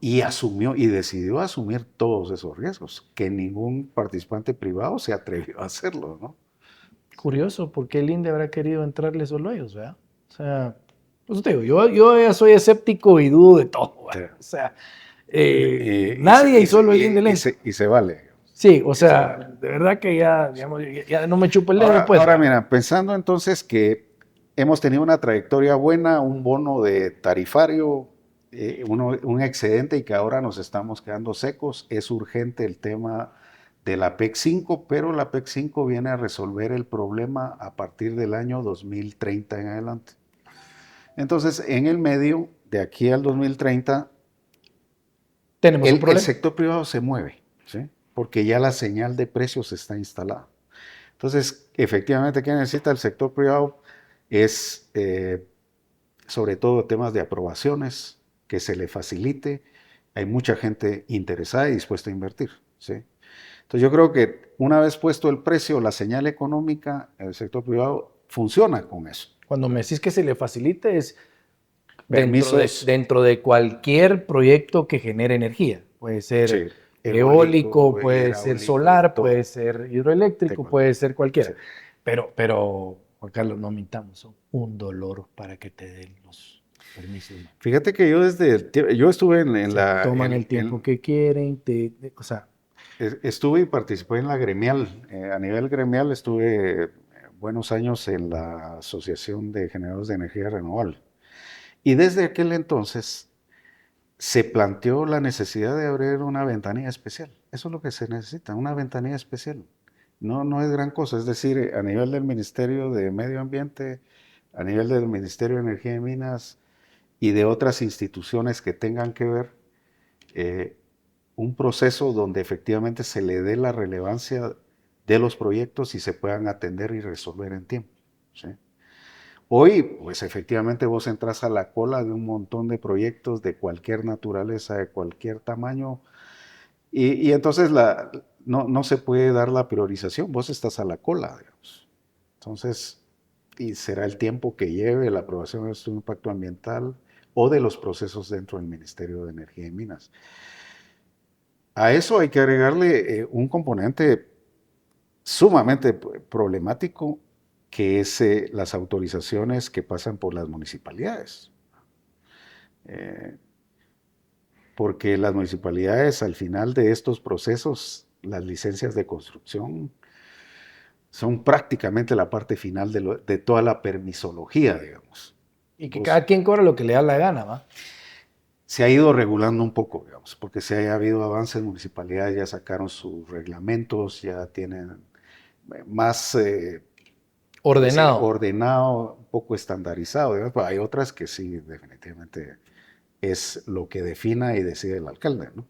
y asumió y decidió asumir todos esos riesgos, que ningún participante privado se atrevió a hacerlo, ¿no? Curioso, ¿por qué el INDE habrá querido entrarle solo a ellos, ¿verdad? O sea, pues te digo, yo ya soy escéptico y dudo de todo, ¿verdad? O sea, nadie y solo el INDE le entra. Y se vale. Sí, o sea, de verdad que ya, digamos, ya no me chupo el dedo, pues. Ahora mira, pensando entonces que hemos tenido una trayectoria buena, un bono de tarifario, un excedente, y que ahora nos estamos quedando secos, es urgente el tema de la PEC 5, pero la PEC 5 viene a resolver el problema a partir del año 2030 en adelante. Entonces, en el medio, de aquí al 2030, Tenemos un el problema. sector privado se mueve, ¿sí? Porque ya la señal de precios está instalada. Entonces, efectivamente, ¿qué necesita el sector privado? Es sobre todo temas de aprobaciones, que se le facilite. Hay mucha gente interesada y dispuesta a invertir, ¿sí? Entonces, yo creo que una vez puesto el precio, la señal económica, el sector privado funciona con eso. Cuando me decís que se le facilite es Permisos, dentro de cualquier proyecto que genere energía. Puede ser sí, eólico, puede ser hidráulico, solar, todo. puede ser hidroeléctrico, puede ser cualquiera. Sí. Pero, Juan Carlos, no mintamos, son un dolor para que te den los... Permisos, ¿no? Fíjate que yo yo estuve en Se toman el tiempo que quieren, o sea, estuve y participé en la gremial. A nivel gremial estuve buenos años en la Asociación de Generadores de Energía Renovable. Y desde aquel entonces se planteó la necesidad de abrir una ventanilla especial. Eso es lo que se necesita, una ventanilla especial. No, no es gran cosa. Es decir, a nivel del Ministerio de Medio Ambiente, a nivel del Ministerio de Energía y Minas y de otras instituciones que tengan que ver, eh, un proceso donde efectivamente se le dé la relevancia de los proyectos y se puedan atender y resolver en tiempo. ¿Sí? Hoy, pues efectivamente vos entras a la cola de un montón de proyectos de cualquier naturaleza, de cualquier tamaño, y entonces no se puede dar la priorización, vos estás a la cola, digamos. Entonces, y será el tiempo que lleve la aprobación de estudio de impacto ambiental o de los procesos dentro del Ministerio de Energía y Minas. A eso hay que agregarle un componente sumamente problemático, que es las autorizaciones que pasan por las municipalidades. Eh, Porque las municipalidades, al final de estos procesos, las licencias de construcción son prácticamente la parte final de toda la permisología, digamos. y que Vos, cada quien cobra lo que le da la gana, ¿va? se ha ido regulando un poco, digamos, porque se ha habido avances, municipalidades ya sacaron sus reglamentos, ya tienen más Ordenado. ordenado, un poco estandarizado, digamos, pero hay otras que sí, definitivamente es lo que defina y decide el alcalde, ¿no?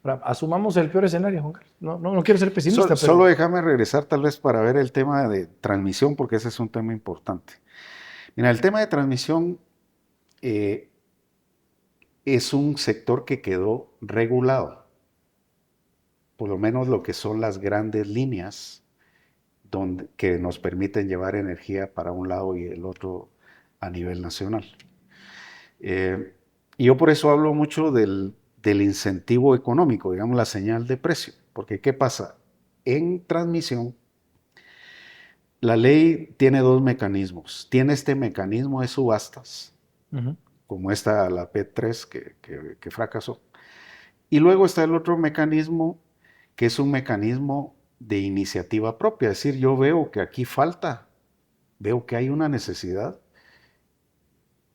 Ahora, asumamos el peor escenario, Juan Carlos. No quiero ser pesimista, Solo pero déjame regresar tal vez para ver el tema de transmisión, porque ese es un tema importante. Mira, el tema de transmisión eh, es un sector que quedó regulado, por lo menos lo que son las grandes líneas que nos permiten llevar energía para un lado y el otro a nivel nacional. Eh, y yo por eso hablo mucho del incentivo económico, digamos la señal de precio, porque ¿qué pasa? En transmisión, la ley tiene dos mecanismos. Tiene este mecanismo de subastas, ujú, como esta, la P3 que fracasó. Y luego está el otro mecanismo, que es un mecanismo de iniciativa propia. Es decir, yo veo que aquí falta, veo que hay una necesidad,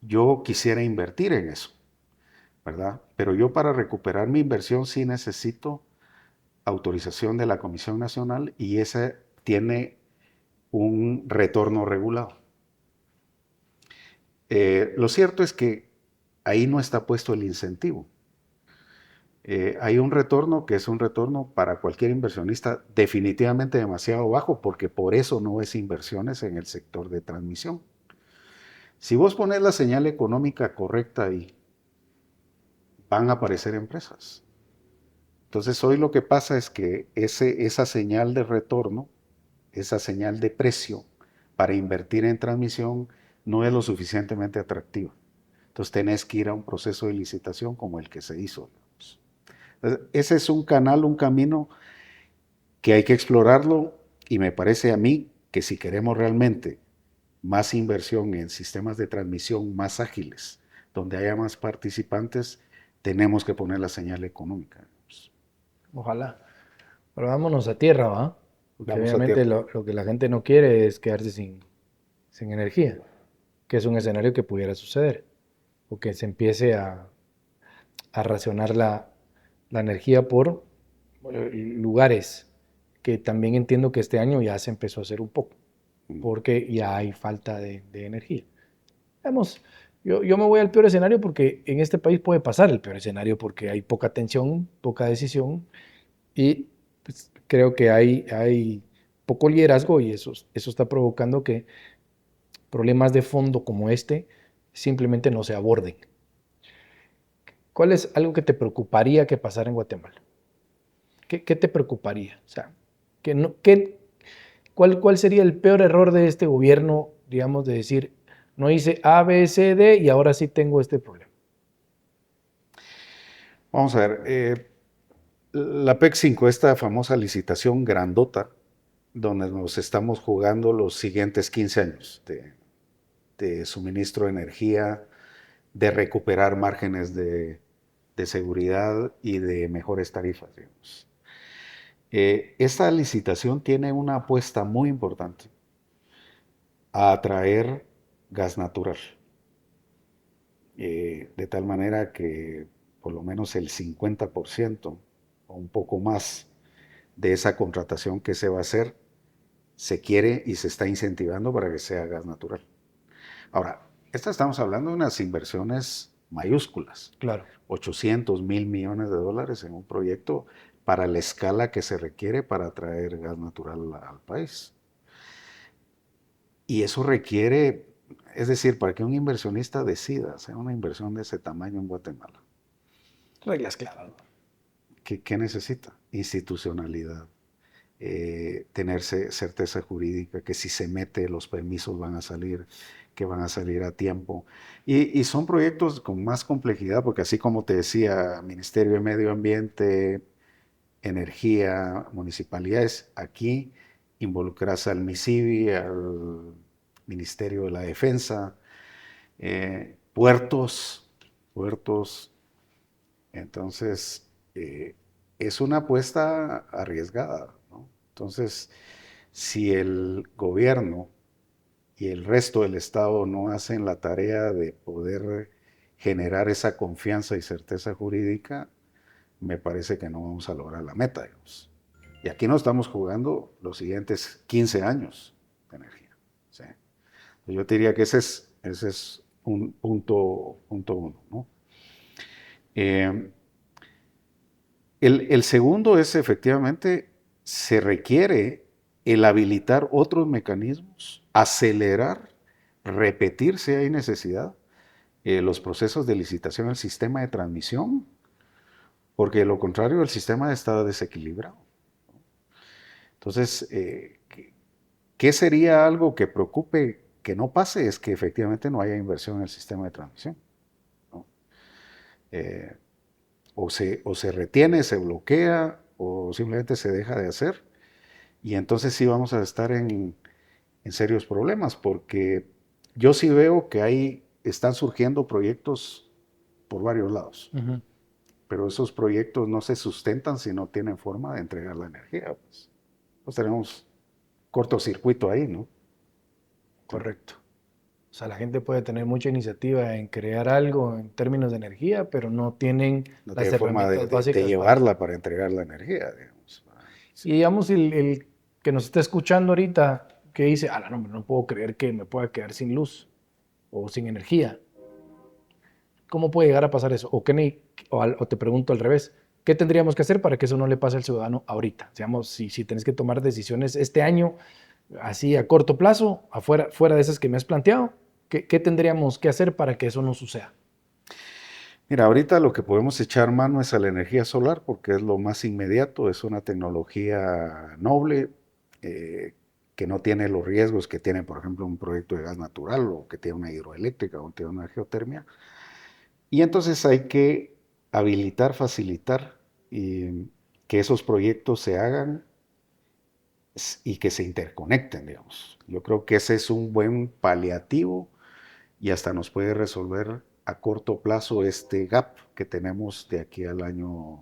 yo quisiera invertir en eso, ¿verdad? Pero yo para recuperar mi inversión sí necesito autorización de la Comisión Nacional y esa tiene un retorno regulado. Lo cierto es que ahí no está puesto el incentivo. Hay un retorno que es un retorno para cualquier inversionista definitivamente demasiado bajo, porque por eso no es inversiones en el sector de transmisión. Si vos pones la señal económica correcta ahí, van a aparecer empresas. Entonces hoy lo que pasa es que esa señal de retorno, esa señal de precio para invertir en transmisión no es lo suficientemente atractiva. Entonces tenés que ir a un proceso de licitación como el que se hizo. Entonces, ese es un canal, un camino que hay que explorarlo, y me parece a mí que si queremos realmente más inversión en sistemas de transmisión más ágiles, donde haya más participantes, tenemos que poner la señal económica. ojalá. Pero vámonos a tierra, ¿va? Porque Vamos a obviamente tierra. lo que la gente no quiere es quedarse sin energía, que es un escenario que pudiera suceder, o que se empiece a racionar la energía por lugares, que también entiendo que este año ya se empezó a hacer un poco, porque ya hay falta de energía. Vemos, yo me voy al peor escenario porque en este país puede pasar el peor escenario porque hay poca atención, poca decisión y pues, creo que hay poco liderazgo y eso está provocando que problemas de fondo como este simplemente no se aborden. ¿Cuál es algo que te preocuparía que pasara en Guatemala? ¿Qué te preocuparía? O sea, que no, ¿cuál sería el peor error de este gobierno, digamos, de decir, no hice A, B, C, D y ahora sí tengo este problema? Vamos a ver, la PEC 5, esta famosa licitación grandota, donde nos estamos jugando los siguientes 15 años de suministro de energía de recuperar márgenes de seguridad y de mejores tarifas, digamos. Esta licitación tiene una apuesta muy importante a atraer gas natural, de tal manera que por lo menos el 50% o un poco más de esa contratación que se va a hacer se quiere y se está incentivando para que sea gas natural. Ahora, estamos hablando de unas inversiones mayúsculas, Claro. 800.000 millones de dólares en un proyecto para la escala que se requiere para traer gas natural al país. Y eso requiere, es decir, para que un inversionista decida hacer una inversión de ese tamaño en Guatemala, Reglas claras. ¿qué necesita? Institucionalidad, tener certeza jurídica, que si se mete los permisos van a salir, que van a salir a tiempo. Y son proyectos con más complejidad, porque así como te decía, Ministerio de Medio Ambiente, Energía, municipalidades, aquí involucras al MISIBI, al Ministerio de la Defensa, puertos. Entonces, es una apuesta arriesgada, ¿no? Entonces, si el gobierno y el resto del Estado no hacen la tarea de poder generar esa confianza y certeza jurídica, me parece que no vamos a lograr la meta, digamos. Y aquí no estamos jugando los siguientes 15 años de energía, ¿sí? Yo te diría que ese es un punto uno, ¿no? Eh, el segundo es efectivamente, se requiere el habilitar otros mecanismos, acelerar, repetir si hay necesidad, los procesos de licitación del sistema de transmisión, porque de lo contrario el sistema está desequilibrado. Entonces, ¿qué sería algo que preocupe que no pase? Es que efectivamente no haya inversión en el sistema de transmisión, ¿no? Eh, o se retiene, se bloquea, o simplemente se deja de hacer. Y entonces sí vamos a estar en serios problemas, porque yo sí veo que están surgiendo proyectos por varios lados, Ujú. pero esos proyectos no se sustentan si no tienen forma de entregar la energía. Pues tenemos cortocircuito ahí, ¿no? Sí. Correcto. O sea, la gente puede tener mucha iniciativa en crear algo en términos de energía, pero no tienen No las tiene forma de, herramientas de- de básicas para hacer. llevarla para entregar la energía, digamos. Sí. Y digamos, el que nos está escuchando ahorita, que dice, no, no puedo creer que me pueda quedar sin luz o sin energía. ¿Cómo puede llegar a pasar eso? O te pregunto al revés, ¿qué tendríamos que hacer para que eso no le pase al ciudadano ahorita? Digamos, si tenés que tomar decisiones este año, así a corto plazo, fuera de esas que me has planteado, ¿qué tendríamos que hacer para que eso no suceda? Mira, ahorita lo que podemos echar mano es a la energía solar porque es lo más inmediato, es una tecnología noble, eh, que no tiene los riesgos que tiene, por ejemplo, un proyecto de gas natural o que tiene una hidroeléctrica o tiene una geotermia. Y entonces hay que habilitar, facilitar, que esos proyectos se hagan y que se interconecten, digamos. Yo creo que ese es un buen paliativo y hasta nos puede resolver a corto plazo este gap que tenemos de aquí al año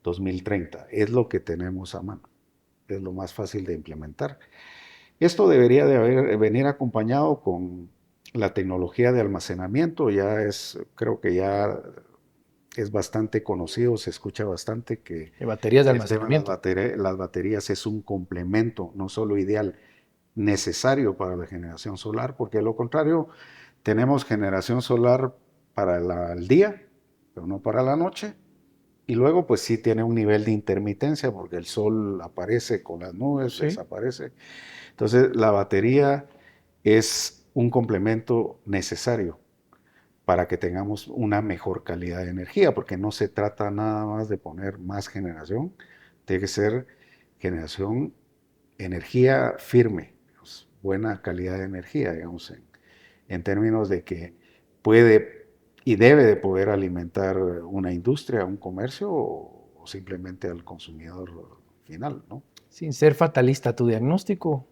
2030. Es lo que tenemos a mano, es lo más fácil de implementar. Esto debería venir acompañado con la tecnología de almacenamiento, creo que ya es bastante conocido, se escucha bastante que Baterías de el tema de almacenamiento. las baterías es un complemento, no solo ideal, necesario para la generación solar, porque de lo contrario tenemos generación solar para el día, pero no para la noche. Y luego pues sí tiene un nivel de intermitencia porque el sol aparece con las nubes, Sí. desaparece. Entonces la batería es un complemento necesario para que tengamos una mejor calidad de energía, porque no se trata nada más de poner más generación, tiene que ser generación, energía firme, digamos, buena calidad de energía, digamos, en términos de que puede y debe de poder alimentar una industria, un comercio o simplemente al consumidor final, ¿no? Sin ser fatalista, tu diagnóstico.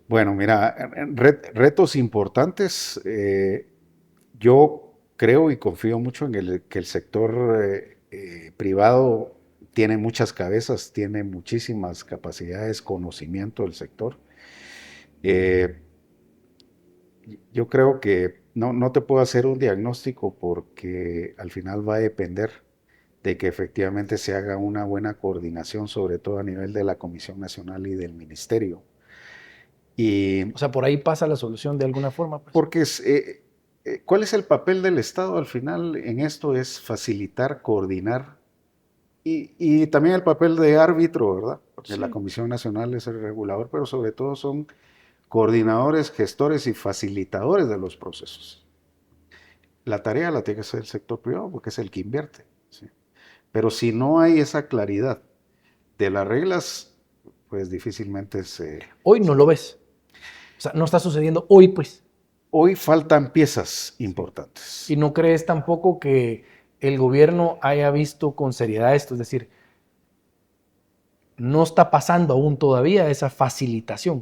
Bueno, mira, retos importantes. Yo creo y confío mucho en que el sector privado tiene muchas cabezas, tiene muchísimas capacidades, conocimiento del sector. Eh, yo creo que no te puedo hacer un diagnóstico porque al final va a depender de que efectivamente se haga una buena coordinación, sobre todo a nivel de la Comisión Nacional y del Ministerio. Y O sea, por ahí pasa la solución de alguna forma, pues. porque ¿cuál es el papel del Estado al final en esto? Es facilitar, coordinar y también el papel de árbitro, ¿verdad? Porque la Sí. Comisión Nacional es el regulador, pero sobre todo son coordinadores, gestores y facilitadores de los procesos. La tarea la tiene que hacer el sector privado porque es el que invierte, ¿sí? Pero si no hay esa claridad de las reglas, pues difícilmente se... Hoy no lo ves. O sea, no está sucediendo hoy, pues. Hoy faltan piezas Sí. importantes. Y no crees tampoco que el gobierno haya visto con seriedad esto, es decir, no está pasando aún todavía esa facilitación.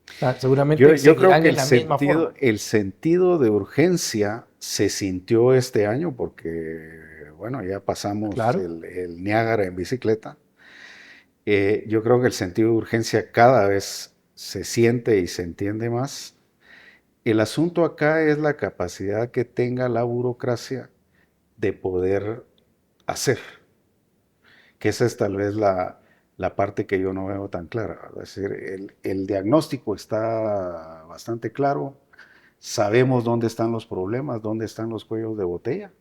O sea, seguramente Yo creo seguirán que en la misma forma. el sentido de urgencia se sintió este año porque, bueno, ya pasamos Claro. el Niágara en bicicleta. Yo creo que el sentido de urgencia cada vez se siente y se entiende más. El asunto acá es la capacidad que tenga la burocracia de poder hacer, que esa es tal vez la parte que yo no veo tan clara. Es decir, el diagnóstico está bastante claro, sabemos dónde están los problemas, dónde están los cuellos de botella.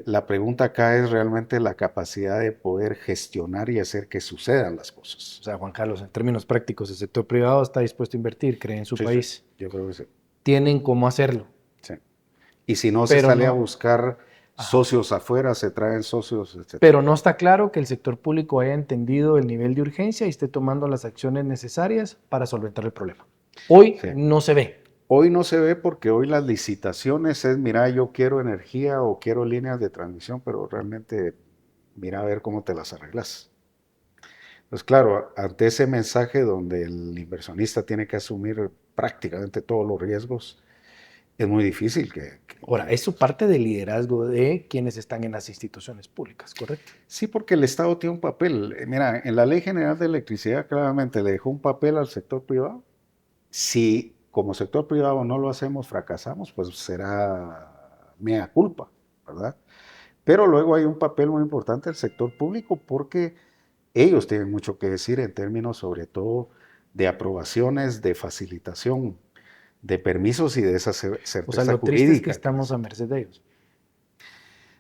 La pregunta acá es realmente la capacidad de poder gestionar y hacer que sucedan las cosas. O sea, Juan Carlos, en términos prácticos, el sector privado está dispuesto a invertir, cree en su Sí, sí, país. yo creo que sí. Tienen cómo hacerlo, Sí. Y si no se pero sale a no. buscar Ajá. socios afuera, se traen socios, etcétera. Pero no está claro que el sector público haya entendido el nivel de urgencia y esté tomando las acciones necesarias para solventar el problema. Hoy Sí. no se ve. Hoy no se ve porque hoy las licitaciones es, mira, yo quiero energía o quiero líneas de transmisión, pero realmente mira a ver cómo te las arreglas. Pues claro, ante ese mensaje donde el inversionista tiene que asumir prácticamente todos los riesgos, es muy difícil Ahora, eso parte del liderazgo de quienes están en las instituciones públicas, ¿correcto? Sí, porque el Estado tiene un papel. Mira, en la Ley General de Electricidad claramente le dejó un papel al sector privado. Si como sector privado no lo hacemos, fracasamos, pues será mea culpa, ¿verdad? Pero luego hay un papel muy importante del sector público porque ellos tienen mucho que decir en términos sobre todo de aprobaciones, de facilitación, de permisos y de esa O sea, certeza lo triste es que jurídica que estamos a necesita. merced de ellos.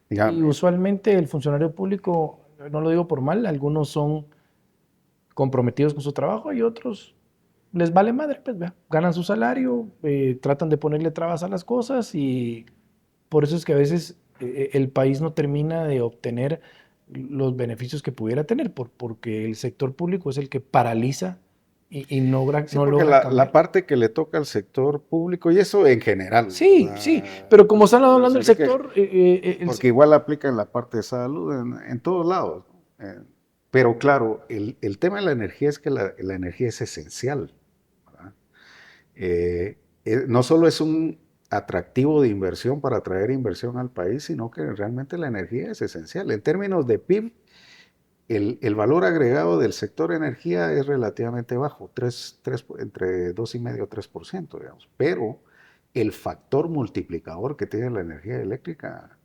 Y Dígame, usualmente el funcionario público, no lo digo por mal, algunos son comprometidos con su trabajo y otros les vale madre, pues vea, ganan su salario, tratan de ponerle trabas a las cosas y por eso es que a veces el país no termina de obtener los beneficios que pudiera tener, porque el sector público es el que paraliza y sí, no porque logra la cambiar. parte que le toca al sector público, y eso en general, Sí, sí, ¿verdad? pero como están Pero hablando se del ve que, sector, porque igual aplica en la parte de salud, en todos lados, ¿no? Pero claro, el tema de la energía es que la energía es esencial, ¿verdad? No solo es un atractivo de inversión para atraer inversión al país, sino que realmente la energía es esencial. En términos de PIB, el valor agregado del sector energía es relativamente bajo, entre 2,5 y 3%, digamos. Pero el factor multiplicador que tiene la energía eléctrica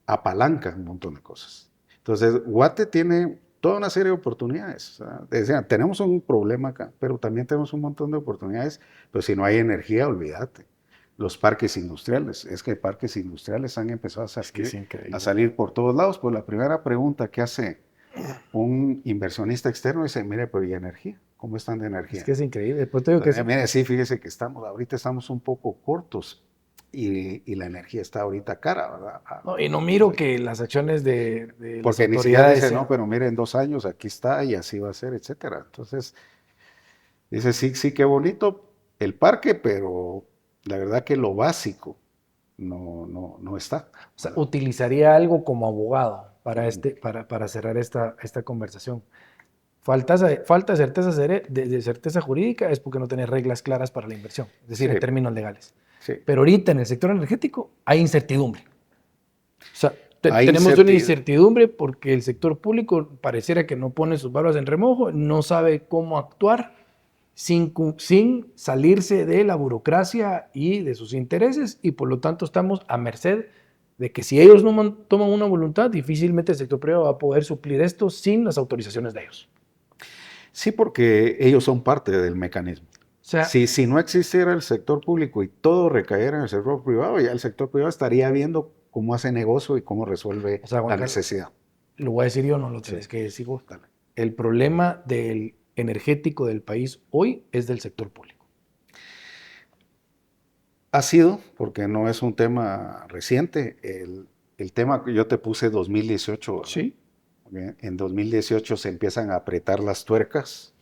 apalanca un montón de cosas. Entonces, Guate tiene toda una serie de oportunidades. O sea, decía, tenemos un problema acá, pero también tenemos un montón de oportunidades. Pero si no hay energía, olvídate. Los parques industriales, es que parques industriales han empezado es que es a increíble. salir por todos lados. Pues la primera pregunta que hace un inversionista externo dice, mire, pero ¿y energía? ¿Cómo están de Es energía? que es increíble. Pues te digo que Entonces, mire, sí, fíjese que ahorita estamos un poco cortos y la energía está ahorita cara, ¿verdad? no, y no miro que las acciones de las Porque ni siquiera autoridades dice, no, sean. pero mire, en 2 años aquí está y así va a ser, etcétera. Entonces, dice, sí, sí, qué bonito el parque, pero la verdad que lo básico no está, O sea, ¿verdad? utilizaría algo como abogado Ujú. para cerrar esta conversación. falta de certeza, de certeza jurídica es porque no tenés reglas claras para la inversión, es decir, Sí. en términos legales. Sí. Pero ahorita en el sector energético hay incertidumbre. O sea, Hay tenemos una incertidumbre porque el sector público pareciera que no pone sus barbas en remojo, no sabe cómo actuar sin salirse de la burocracia y de sus intereses, y por lo tanto estamos a merced de que si ellos no toman una voluntad, difícilmente el sector privado va a poder suplir esto sin las autorizaciones de ellos. Sí, porque ellos son parte del mecanismo. O sea, si no existiera el sector público y todo recayera en el sector privado, ya el sector privado estaría viendo cómo hace negocio y cómo resuelve Juan la Carlos, necesidad. lo voy a decir yo, no lo Sí. tenés que decir vos. El problema del energético del país hoy es del sector público. Ha sido, porque no es un tema reciente, el tema que yo te puse 2018. Sí. En 2018 se empiezan a apretar las tuercas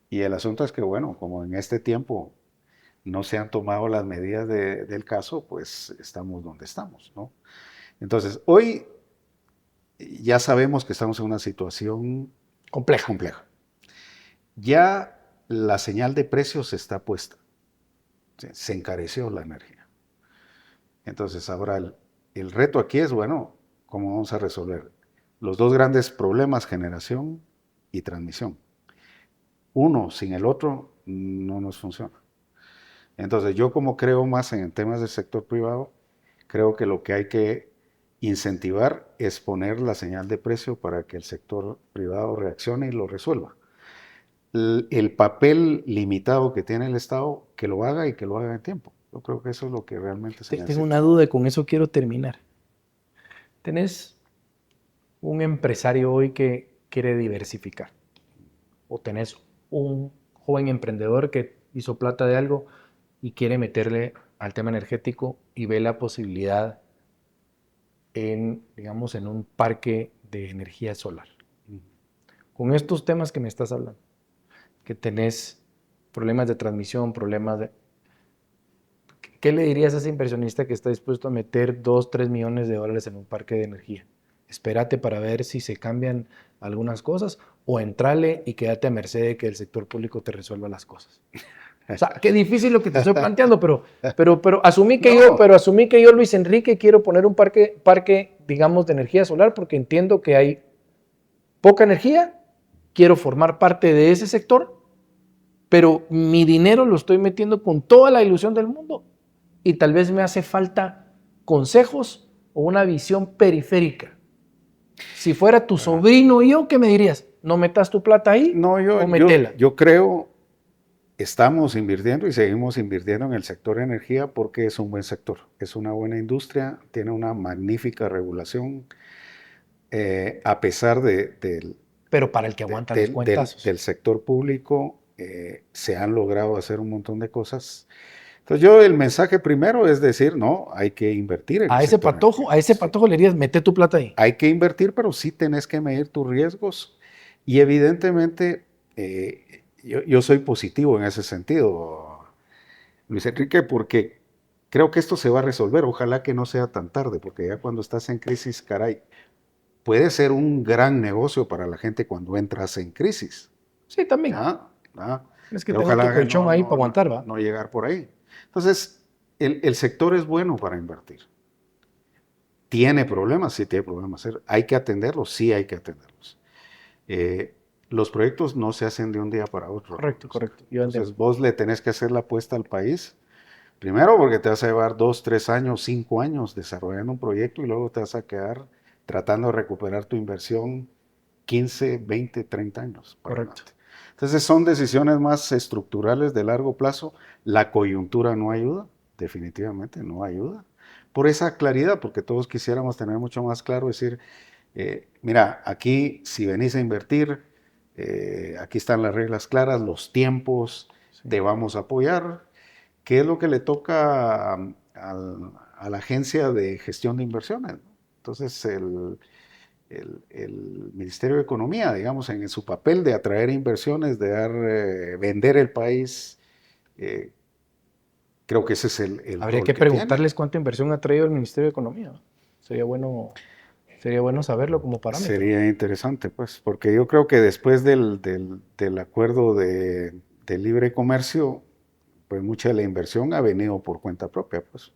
y el asunto es que, bueno, como en este tiempo no se han tomado las medidas del caso, pues estamos donde estamos, ¿no? Entonces, hoy ya sabemos que estamos en una situación compleja. Ya la señal de precios está puesta. Se encareció la energía. Entonces, ahora el reto aquí es, bueno, ¿cómo vamos a resolver los dos grandes problemas, generación y transmisión? Uno sin el otro no nos funciona. Entonces, yo como creo más en temas del sector privado, creo que lo que hay que incentivar es poner la señal de precio para que el sector privado reaccione y lo resuelva. El papel limitado que tiene el Estado, que lo haga y que lo haga en tiempo. Yo creo que eso es lo que realmente se necesita. Tengo una duda y con eso quiero terminar. ¿Tenés un empresario hoy que quiere diversificar? ¿O tenés un joven emprendedor que hizo plata de algo y quiere meterle al tema energético y ve la posibilidad en, digamos, en un parque de energía solar? Con estos temas que me estás hablando, que tenés problemas de transmisión, problemas de... ¿Qué le dirías a ese inversionista que está dispuesto a meter 2, 3 millones de dólares en un parque de energía? Espérate para ver si se cambian algunas cosas o entrale y quédate a merced de que el sector público te resuelva las cosas. O sea, qué difícil lo que te estoy planteando, pero asumí que yo, Luis Enrique, quiero poner un parque, digamos, de energía solar porque entiendo que hay poca energía, quiero formar parte de ese sector, pero mi dinero lo estoy metiendo con toda la ilusión del mundo y tal vez me hace falta consejos o una visión periférica. Si fuera tu sobrino y yo, ¿qué me dirías? ¿No metas tu plata ahí o metela? Yo creo, estamos invirtiendo y seguimos invirtiendo en el sector energía porque es un buen sector, es una buena industria, tiene una magnífica regulación, a pesar pero para el que aguanta los cuentazos. del sector público, se han logrado hacer un montón de cosas. Entonces yo el mensaje primero es decir, no, hay que invertir en a ese patojo le dirías, mete tu plata ahí. Hay que invertir, pero sí tenés que medir tus riesgos y evidentemente yo soy positivo en ese sentido, Luis Enrique, porque creo que esto se va a resolver. Ojalá que no sea tan tarde, porque ya cuando estás en crisis, caray, puede ser un gran negocio para la gente cuando entras en crisis. Sí, también. Es que tener tu colchón ahí para aguantar, ¿va? No llegar por ahí. Entonces, el sector es bueno para invertir. ¿Tiene problemas? Sí, tiene problemas. ¿Hay que atenderlos? Sí, hay que atenderlos. Los proyectos no se hacen de un día para otro. Correcto. Entonces, vos le tenés que hacer la apuesta al país. Primero porque te vas a llevar 2, 3 años, 5 años desarrollando un proyecto y luego te vas a quedar tratando de recuperar tu inversión 15, 20, 30 años. Correcto. Entonces son decisiones más estructurales de largo plazo. La coyuntura no ayuda, definitivamente no ayuda. Por esa claridad, porque todos quisiéramos tener mucho más claro, decir, mira, aquí si venís a invertir, aquí están las reglas claras, los tiempos, sí, te vamos a apoyar. ¿Qué es lo que le toca a la agencia de gestión de inversiones? Entonces, el Ministerio de Economía, digamos, en su papel de atraer inversiones, de vender el país, creo que ese es el Habría rol que preguntarles tiene. cuánta inversión ha traído el Ministerio de Economía. Sería bueno. Sería bueno saberlo como parámetro. Sería interesante, pues, porque yo creo que después del acuerdo de libre comercio, pues mucha de la inversión ha venido por cuenta propia, pues.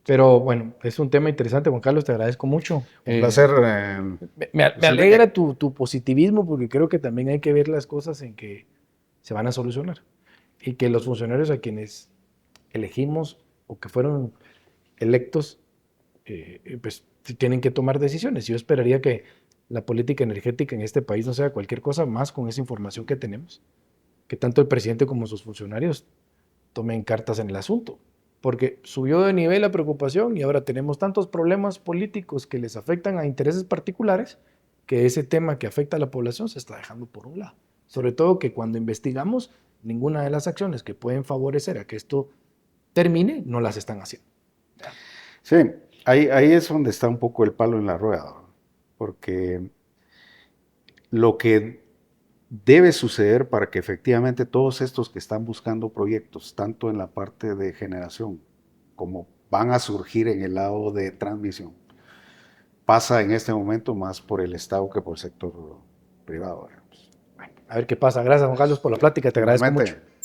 Pero bueno, es un tema interesante, Juan Carlos, te agradezco mucho. Un placer, Me Luis Enrique. alegra tu positivismo porque creo que también hay que ver las cosas en que se van a solucionar y que los funcionarios a quienes elegimos o que fueron electos, pues tienen que tomar decisiones. Yo esperaría que la política energética en este país no sea cualquier cosa más con esa información que tenemos, que tanto el presidente como sus funcionarios tomen cartas en el asunto, porque subió de nivel la preocupación y ahora tenemos tantos problemas políticos que les afectan a intereses particulares que ese tema que afecta a la población se está dejando por un lado. Sobre todo que cuando investigamos, ninguna de las acciones que pueden favorecer a que esto termine no las están haciendo. Sí, ahí es donde está un poco el palo en la rueda, ¿no? Porque lo que debe suceder para que efectivamente todos estos que están buscando proyectos, tanto en la parte de generación como van a surgir en el lado de transmisión, pasa en este momento más por el Estado que por el sector privado, digamos. A ver qué pasa. Gracias, Juan Carlos, por la plática. Te agradezco mucho. Igualmente.